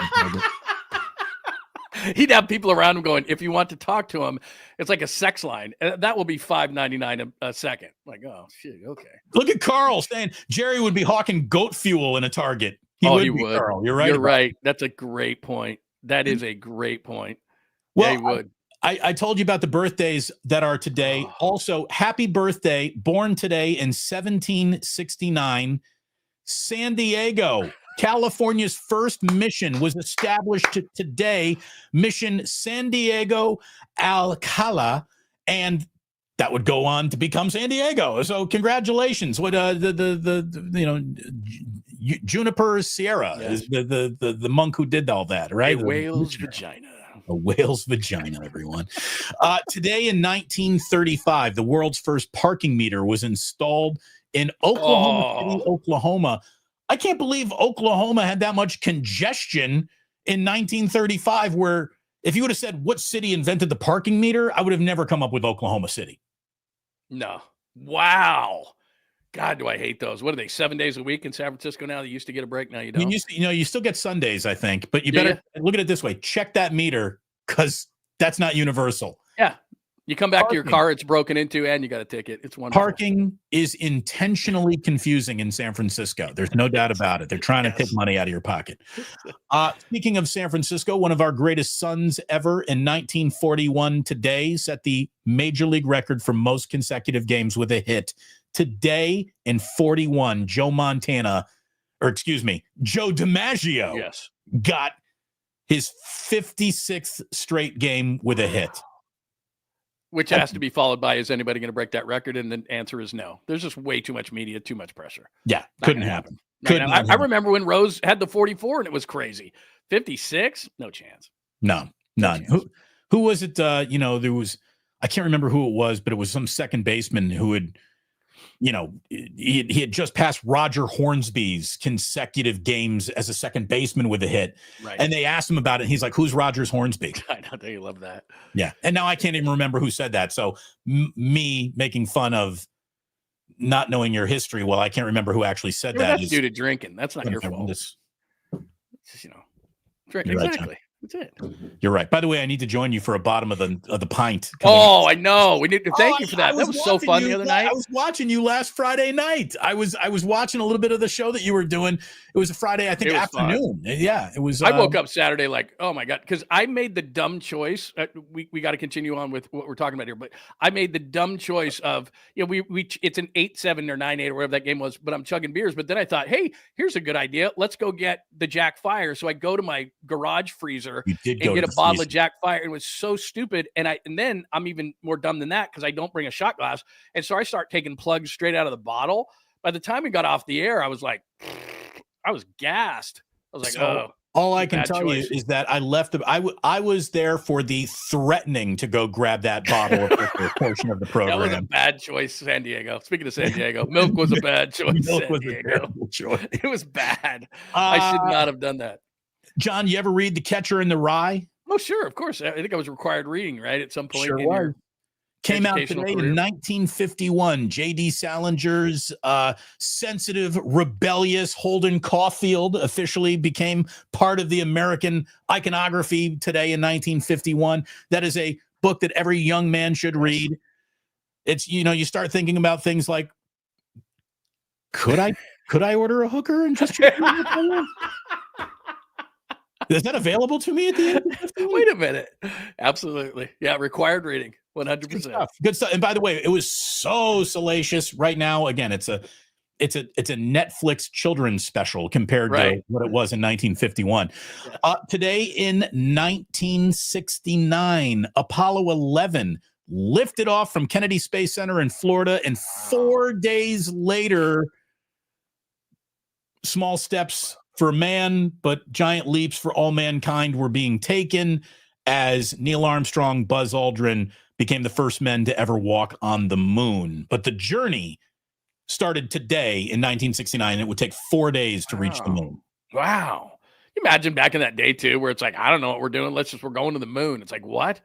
He'd have people around him going, if you want to talk to him, it's like a sex line. That will be $5.99 a second. Like, oh, shit, okay. Look at Carl saying Jerry would be hawking goat fuel in a Target. He would. Carl. You're right. You're right. That's a great point. That is a great point. Well, yeah, he would. I told you about the birthdays that are today. Also, happy birthday, born today in 1769, San Diego. California's first mission was established today, Mission San Diego Alcala, and that would go on to become San Diego. So congratulations. What Juniper Sierra is the monk who did all that, right? A whale's vagina. A whale's vagina, everyone. Today in 1935, the world's first parking meter was installed in Oklahoma City, Oklahoma. I can't believe Oklahoma had that much congestion in 1935 where If you would have said what city invented the parking meter, I would have never come up with Oklahoma City. No. Wow. God, do I hate those. What are they, 7 days a week in San Francisco now? They used to get a break. Now you don't. You still get Sundays, I think, but you better look at it this way. Check that meter because that's not universal. Yeah. You come back to your car, it's broken into, and you got a ticket. It's wonderful. Parking is intentionally confusing in San Francisco. There's no doubt about it. They're trying to take money out of your pocket. Speaking of San Francisco, one of our greatest sons ever in 1941 today set the major league record for most consecutive games with a hit. Today in 41, Joe DiMaggio got his 56th straight game with a hit. Which has to be followed by, is anybody going to break that record? And the answer is no. There's just way too much media, too much pressure. Yeah, couldn't happen. I remember when Rose had the 44 and it was crazy. 56? No chance. No, none. Who was it? There was, I can't remember who it was, but it was some second baseman who had, he had just passed Roger Hornsby's consecutive games as a second baseman with a hit. Right. And they asked him about it. And he's like, who's Rogers Hornsby? I know you love that. Yeah. And now I can't even remember who said that. So me making fun of not knowing your history. Well, I can't remember who actually said that. That's due to drinking. That's not your fault. It's just, drink. Exactly. Right, that's it. You're right. By the way, I need to join you for a bottom of the pint. Oh, I know. We need to thank you for that. That was so fun the other night. I was watching you last Friday night. I was watching a little bit of the show that you were doing. It was a Friday, I think, afternoon. Fun. Yeah, it was. I woke up Saturday like, oh my God, because I made the dumb choice. We got to continue on with what we're talking about here, but I made the dumb choice of, it's an 8-7 or 9-8 or whatever that game was, but I'm chugging beers. But then I thought, hey, here's a good idea. Let's go get the Jack Fire. So I go to my garage freezer and get a bottle of Jack Fire. It was so stupid. And then I'm even more dumb than that because I don't bring a shot glass. And so I start taking plugs straight out of the bottle. By the time we got off the air, I was like, I was gassed. I was like, all I can tell you is that I left. I was there for the threatening to go grab that bottle for a portion of the program. That was a bad choice, San Diego. Speaking of San Diego, milk was a bad choice. Milk was a terrible choice. It was bad. I should not have done that. John, you ever read The Catcher in the Rye? Oh, sure, of course. I think I was required reading, right, at some point. Sure was. Came out today in 1951. J.D. Salinger's sensitive, rebellious Holden Caulfield officially became part of the American iconography today in 1951. That is a book that every young man should read. It's, you start thinking about things like, could I order a hooker and just is that available to me at the end of the 15? Wait a minute. Absolutely. Yeah, required reading. 100%. Good stuff. And by the way, it was so salacious. Right now, again, it's a Netflix children's special compared to what it was in 1951. Yeah. Today in 1969, Apollo 11 lifted off from Kennedy Space Center in Florida, and 4 days later, small steps for man, but giant leaps for all mankind were being taken as Neil Armstrong, Buzz Aldrin became the first men to ever walk on the moon. But the journey started today in 1969. It would take 4 days to reach the moon. Wow. Can you imagine back in that day too, where it's like, I don't know what we're doing. We're going to the moon. It's like, what?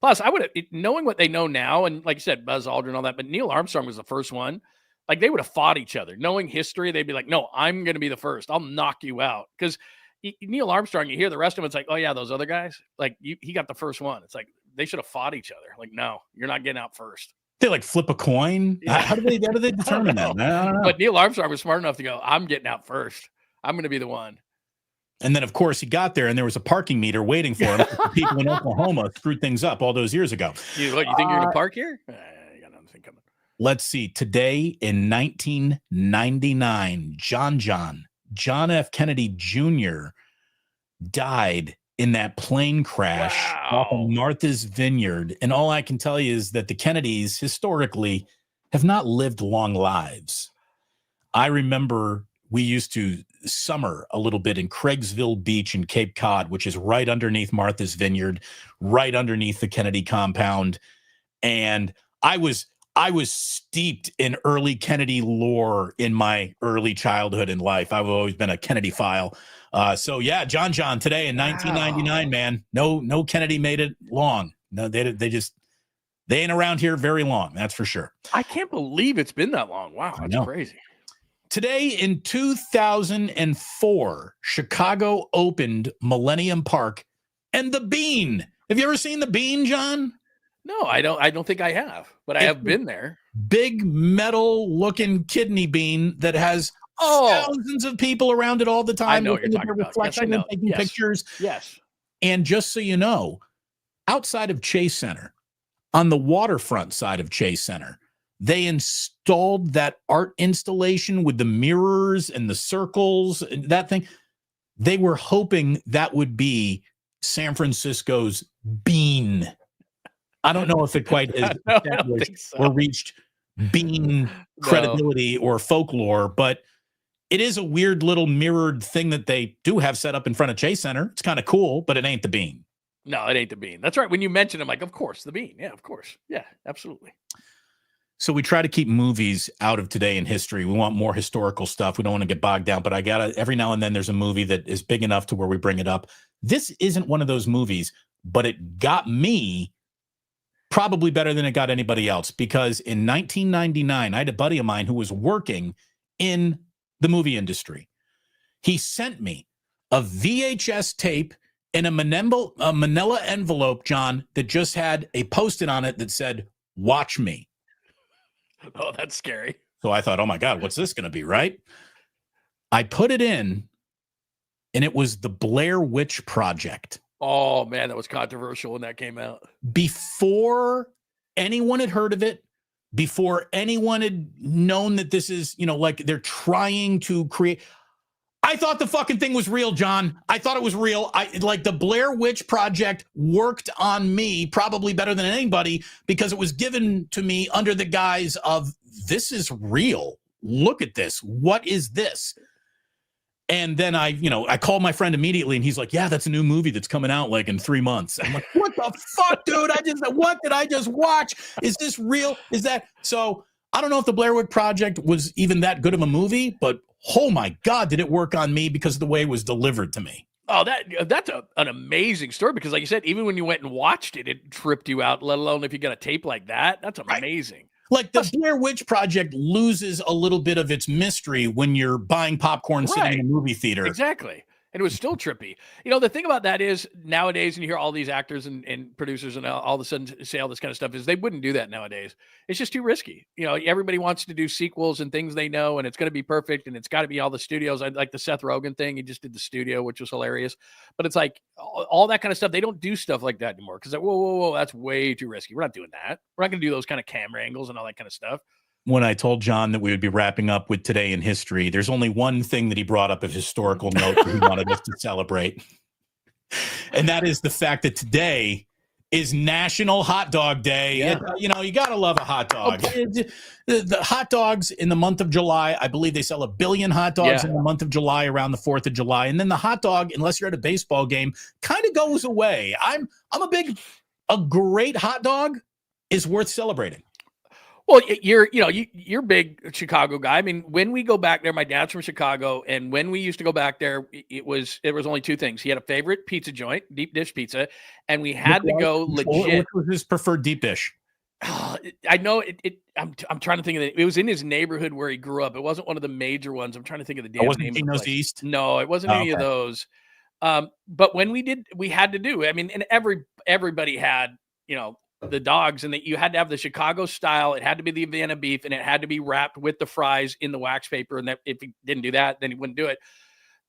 Plus, knowing what they know now, and like you said, Buzz Aldrin and all that, but Neil Armstrong was the first one. Like, they would have fought each other. Knowing history, they'd be like, no, I'm going to be the first. I'll knock you out. Because Neil Armstrong, you hear the rest of them, it's like, oh, yeah, those other guys, like, he got the first one. It's like, they should have fought each other. Like, no, you're not getting out first. They like flip a coin? Yeah. How do they determine that? I don't know. But Neil Armstrong was smart enough to go, I'm getting out first. I'm going to be the one. And then, of course, he got there, and there was a parking meter waiting for him. People in Oklahoma screwed things up all those years ago. You think you're going to park here? You got nothing coming. Let's see. Today in 1999, John F. Kennedy Jr. died in that plane crash off of Martha's Vineyard. And all I can tell you is that the Kennedys historically have not lived long lives. I remember we used to summer a little bit in Craigsville Beach in Cape Cod, which is right underneath Martha's Vineyard, right underneath the Kennedy compound. And I was I was steeped in early Kennedy lore in my early childhood and life. I've always been a Kennedy file. So yeah, John today in 1999, man. No Kennedy made it long. No, they ain't around here very long. That's for sure. I can't believe it's been that long. Wow, that's crazy. Today in 2004, Chicago opened Millennium Park and the Bean. Have you ever seen the Bean, John? No, I don't think I have, but I have been there. Big metal looking kidney bean that has thousands of people around it all the time. I know what you're talking about. Yes, I know. And taking pictures. Yes. And just so you know, outside of Chase Center, on the waterfront side of Chase Center, they installed that art installation with the mirrors and the circles and that thing. They were hoping that would be San Francisco's Bean. I don't know if it quite has established or reached Bean credibility or folklore, but it is a weird little mirrored thing that they do have set up in front of Chase Center. It's kind of cool, but it ain't the Bean. No, it ain't the Bean. That's right. When you mentioned it, I'm like, of course, the Bean. Yeah, of course. Yeah, absolutely. So we try to keep movies out of today in history. We want more historical stuff. We don't want to get bogged down, but I gotta, every now and then there's a movie that is big enough to where we bring it up. This isn't one of those movies, but it got me probably better than it got anybody else, because in 1999, I had a buddy of mine who was working in the movie industry. He sent me a VHS tape in a manila envelope, John, that just had a Post-it on it that said, "Watch me." Oh, that's scary. So I thought, oh my God, what's this going to be, right? I put it in, and it was the Blair Witch Project. Oh, man, that was controversial when that came out. Before anyone had heard of it, before anyone had known that this is, like they're trying to create. I thought the fucking thing was real, John. I thought it was real. Like the Blair Witch Project worked on me probably better than anybody, because it was given to me under the guise of, this is real. Look at this. What is this? And then I called my friend immediately, and he's like, yeah, that's a new movie that's coming out like in 3 months. I'm like, what the fuck, dude? What did I just watch? Is this real? Is that? So I don't know if the Blair Witch Project was even that good of a movie, but oh my God, did it work on me because of the way it was delivered to me. Oh, that's an amazing story, because like you said, even when you went and watched it, it tripped you out, let alone if you got a tape like that. That's amazing. Right. Like the Blair Witch Project loses a little bit of its mystery when you're buying popcorn sitting in a movie theater. Exactly. And it was still trippy. The thing about that is nowadays, and you hear all these actors and producers and all of a sudden say all this kind of stuff, is they wouldn't do that nowadays. It's just too risky. Everybody wants to do sequels and things they know, and it's going to be perfect, and it's got to be all the studios. I like the Seth Rogen thing. He just did the studio, which was hilarious. But it's like all that kind of stuff. They don't do stuff like that anymore, because whoa, that's way too risky. We're not doing that. We're not going to do those kind of camera angles and all that kind of stuff. When I told John that we would be wrapping up with Today in History, there's only one thing that he brought up of historical note that he wanted us to celebrate. And that is the fact that today is National Hot Dog Day. Yeah. You got to love a hot dog. The hot dogs in the month of July, I believe they sell 1 billion hot dogs in the month of July, around the 4th of July. And then the hot dog, unless you're at a baseball game, kind of goes away. A great hot dog is worth celebrating. Well, you're a big Chicago guy. I mean, when we go back there, my dad's from Chicago, and when we used to go back there, there was only two things. He had a favorite pizza joint, deep dish pizza, and we had to go legit. Which was his preferred deep dish? I know it. I'm trying to think of it. It was in his neighborhood where he grew up. It wasn't one of the major ones. I'm trying to think of the damn name. Gino's East? No, it wasn't any of those. But when we had to do. I mean, and everybody had the dogs, and that you had to have the Chicago style. It had to be the Vienna beef, and it had to be wrapped with the fries in the wax paper. And that if he didn't do that, then he wouldn't do it.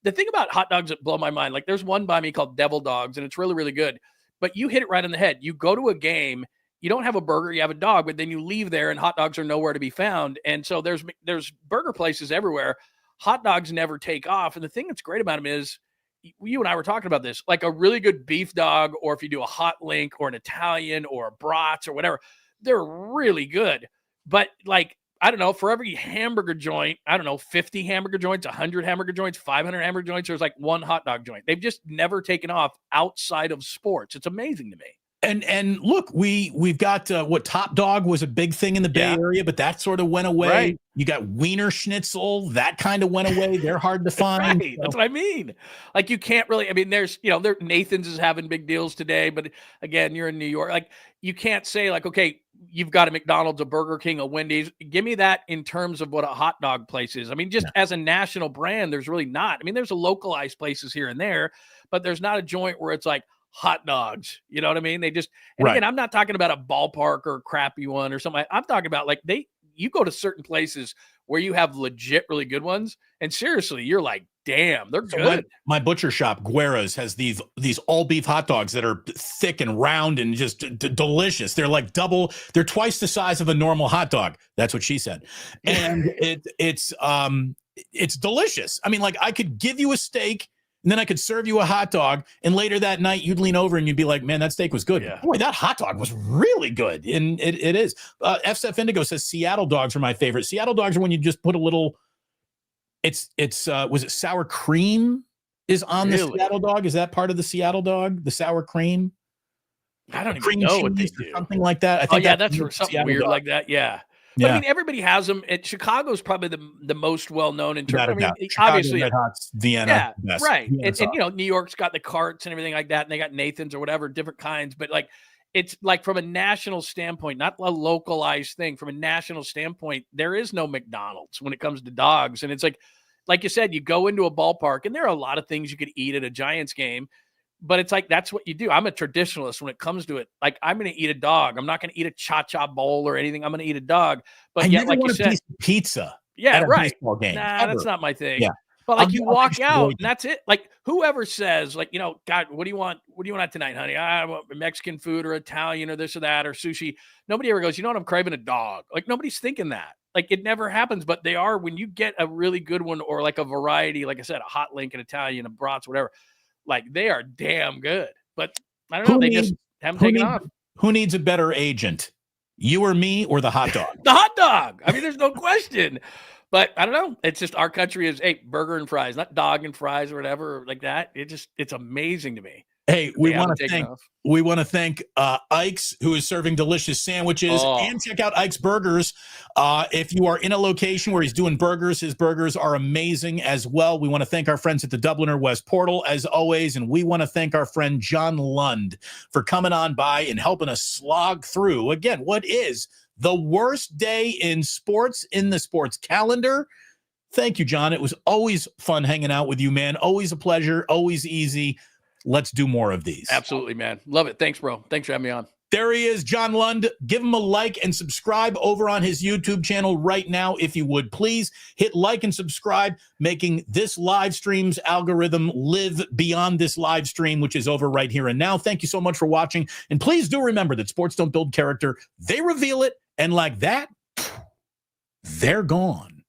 The thing about hot dogs that blow my mind, like there's one by me called Devil Dogs, and it's really, really good. But you hit it right on the head. You go to a game, you don't have a burger, you have a dog, but then you leave there and hot dogs are nowhere to be found. And so there's burger places everywhere. Hot dogs never take off. And the thing that's great about them is, you and I were talking about this, like a really good beef dog, or if you do a hot link or an Italian or a brats or whatever, they're really good. But like, I don't know, for every hamburger joint, 50 hamburger joints, 100 hamburger joints, 500 hamburger joints, there's like one hot dog joint. They've just never taken off outside of sports. It's amazing to me. And look, we've got what Top Dog was a big thing in the Bay Area, but that sort of went away. Right. You got Wiener Schnitzel, that kind of went away. They're hard to find. Right. That's what I mean. Like you can't really. I mean, there's Nathan's is having big deals today, but again, you're in New York. Like you can't say like, okay, you've got a McDonald's, a Burger King, a Wendy's. Give me that in terms of what a hot dog place is. I mean, just as a national brand, there's really not. I mean, there's a localized places here and there, but there's not a joint where it's like hot dogs. You know what I mean? They just, and again, I'm not talking about a ballpark or a crappy one or something. I'm talking about like you go to certain places where you have legit really good ones, and seriously, you're like, damn, they're good. My butcher shop, Guerrendo's, has these all beef hot dogs that are thick and round and just delicious. They're like they're twice the size of a normal hot dog. That's what she said. And it's delicious. I mean, like I could give you a steak and then I could serve you a hot dog, and later that night you'd lean over and you'd be like, man, that steak was good. Yeah. Boy, that hot dog was really good. And it is. FSF Indigo says Seattle dogs are my favorite. Seattle dogs are when you just put a little, was it sour cream is on the Seattle dog? Is that part of the Seattle dog? The sour cream? I don't even know what they do. Something like that. I think that's for something Seattle weird dog. Like that. Yeah. But I mean, everybody has them. Chicago's probably the most well-known in terms. I mean, obviously, Red Hots, Vienna, right. And New York's got the carts and everything like that, and they got Nathan's or whatever, different kinds. But like, it's like from a national standpoint, not a localized thing. From a national standpoint, there is no McDonald's when it comes to dogs, and it's like you said, you go into a ballpark, and there are a lot of things you could eat at a Giants game. But it's like, that's what you do. I'm a traditionalist when it comes to it. Like, I'm going to eat a dog. I'm not going to eat a cha-cha bowl or anything. I'm going to eat a dog. But yet, like you said, piece of pizza. Yeah, right. Game, nah, that's not my thing. Yeah. But like, you walk out and that's it. Like, whoever says, like, God, what do you want? What do you want tonight, honey? I want Mexican food or Italian or this or that or sushi. Nobody ever goes, you know what? I'm craving a dog. Like, nobody's thinking that. Like, it never happens. But they are, when you get a really good one or like a variety, like I said, a hot link, an Italian, a brats, whatever. Like, they are damn good, but I don't know. They just haven't taken off. Who needs a better agent, you or me, or the hot dog? The hot dog. I mean, there's no question. But I don't know. It's just our country is, hey, burger and fries, not dog and fries or whatever like that. It's amazing to me. Hey, we want to thank Ike's, who is serving delicious sandwiches, and check out Ike's Burgers. If you are in a location where he's doing burgers, his burgers are amazing as well. We want to thank our friends at the Dubliner West Portal, as always, and we want to thank our friend John Lund for coming on by and helping us slog through, again, what is the worst day in sports in the sports calendar. Thank you, John. It was always fun hanging out with you, man. Always a pleasure, always easy. Let's do more of these. Absolutely, man. Love it. Thanks, bro. Thanks for having me on. There he is, John Lund. Give him a like and subscribe over on his YouTube channel right now, if you would. Please hit like and subscribe, making this live stream's algorithm live beyond this live stream, which is over right here and now. Thank you so much for watching. And please do remember that sports don't build character. They reveal it. And like that, they're gone.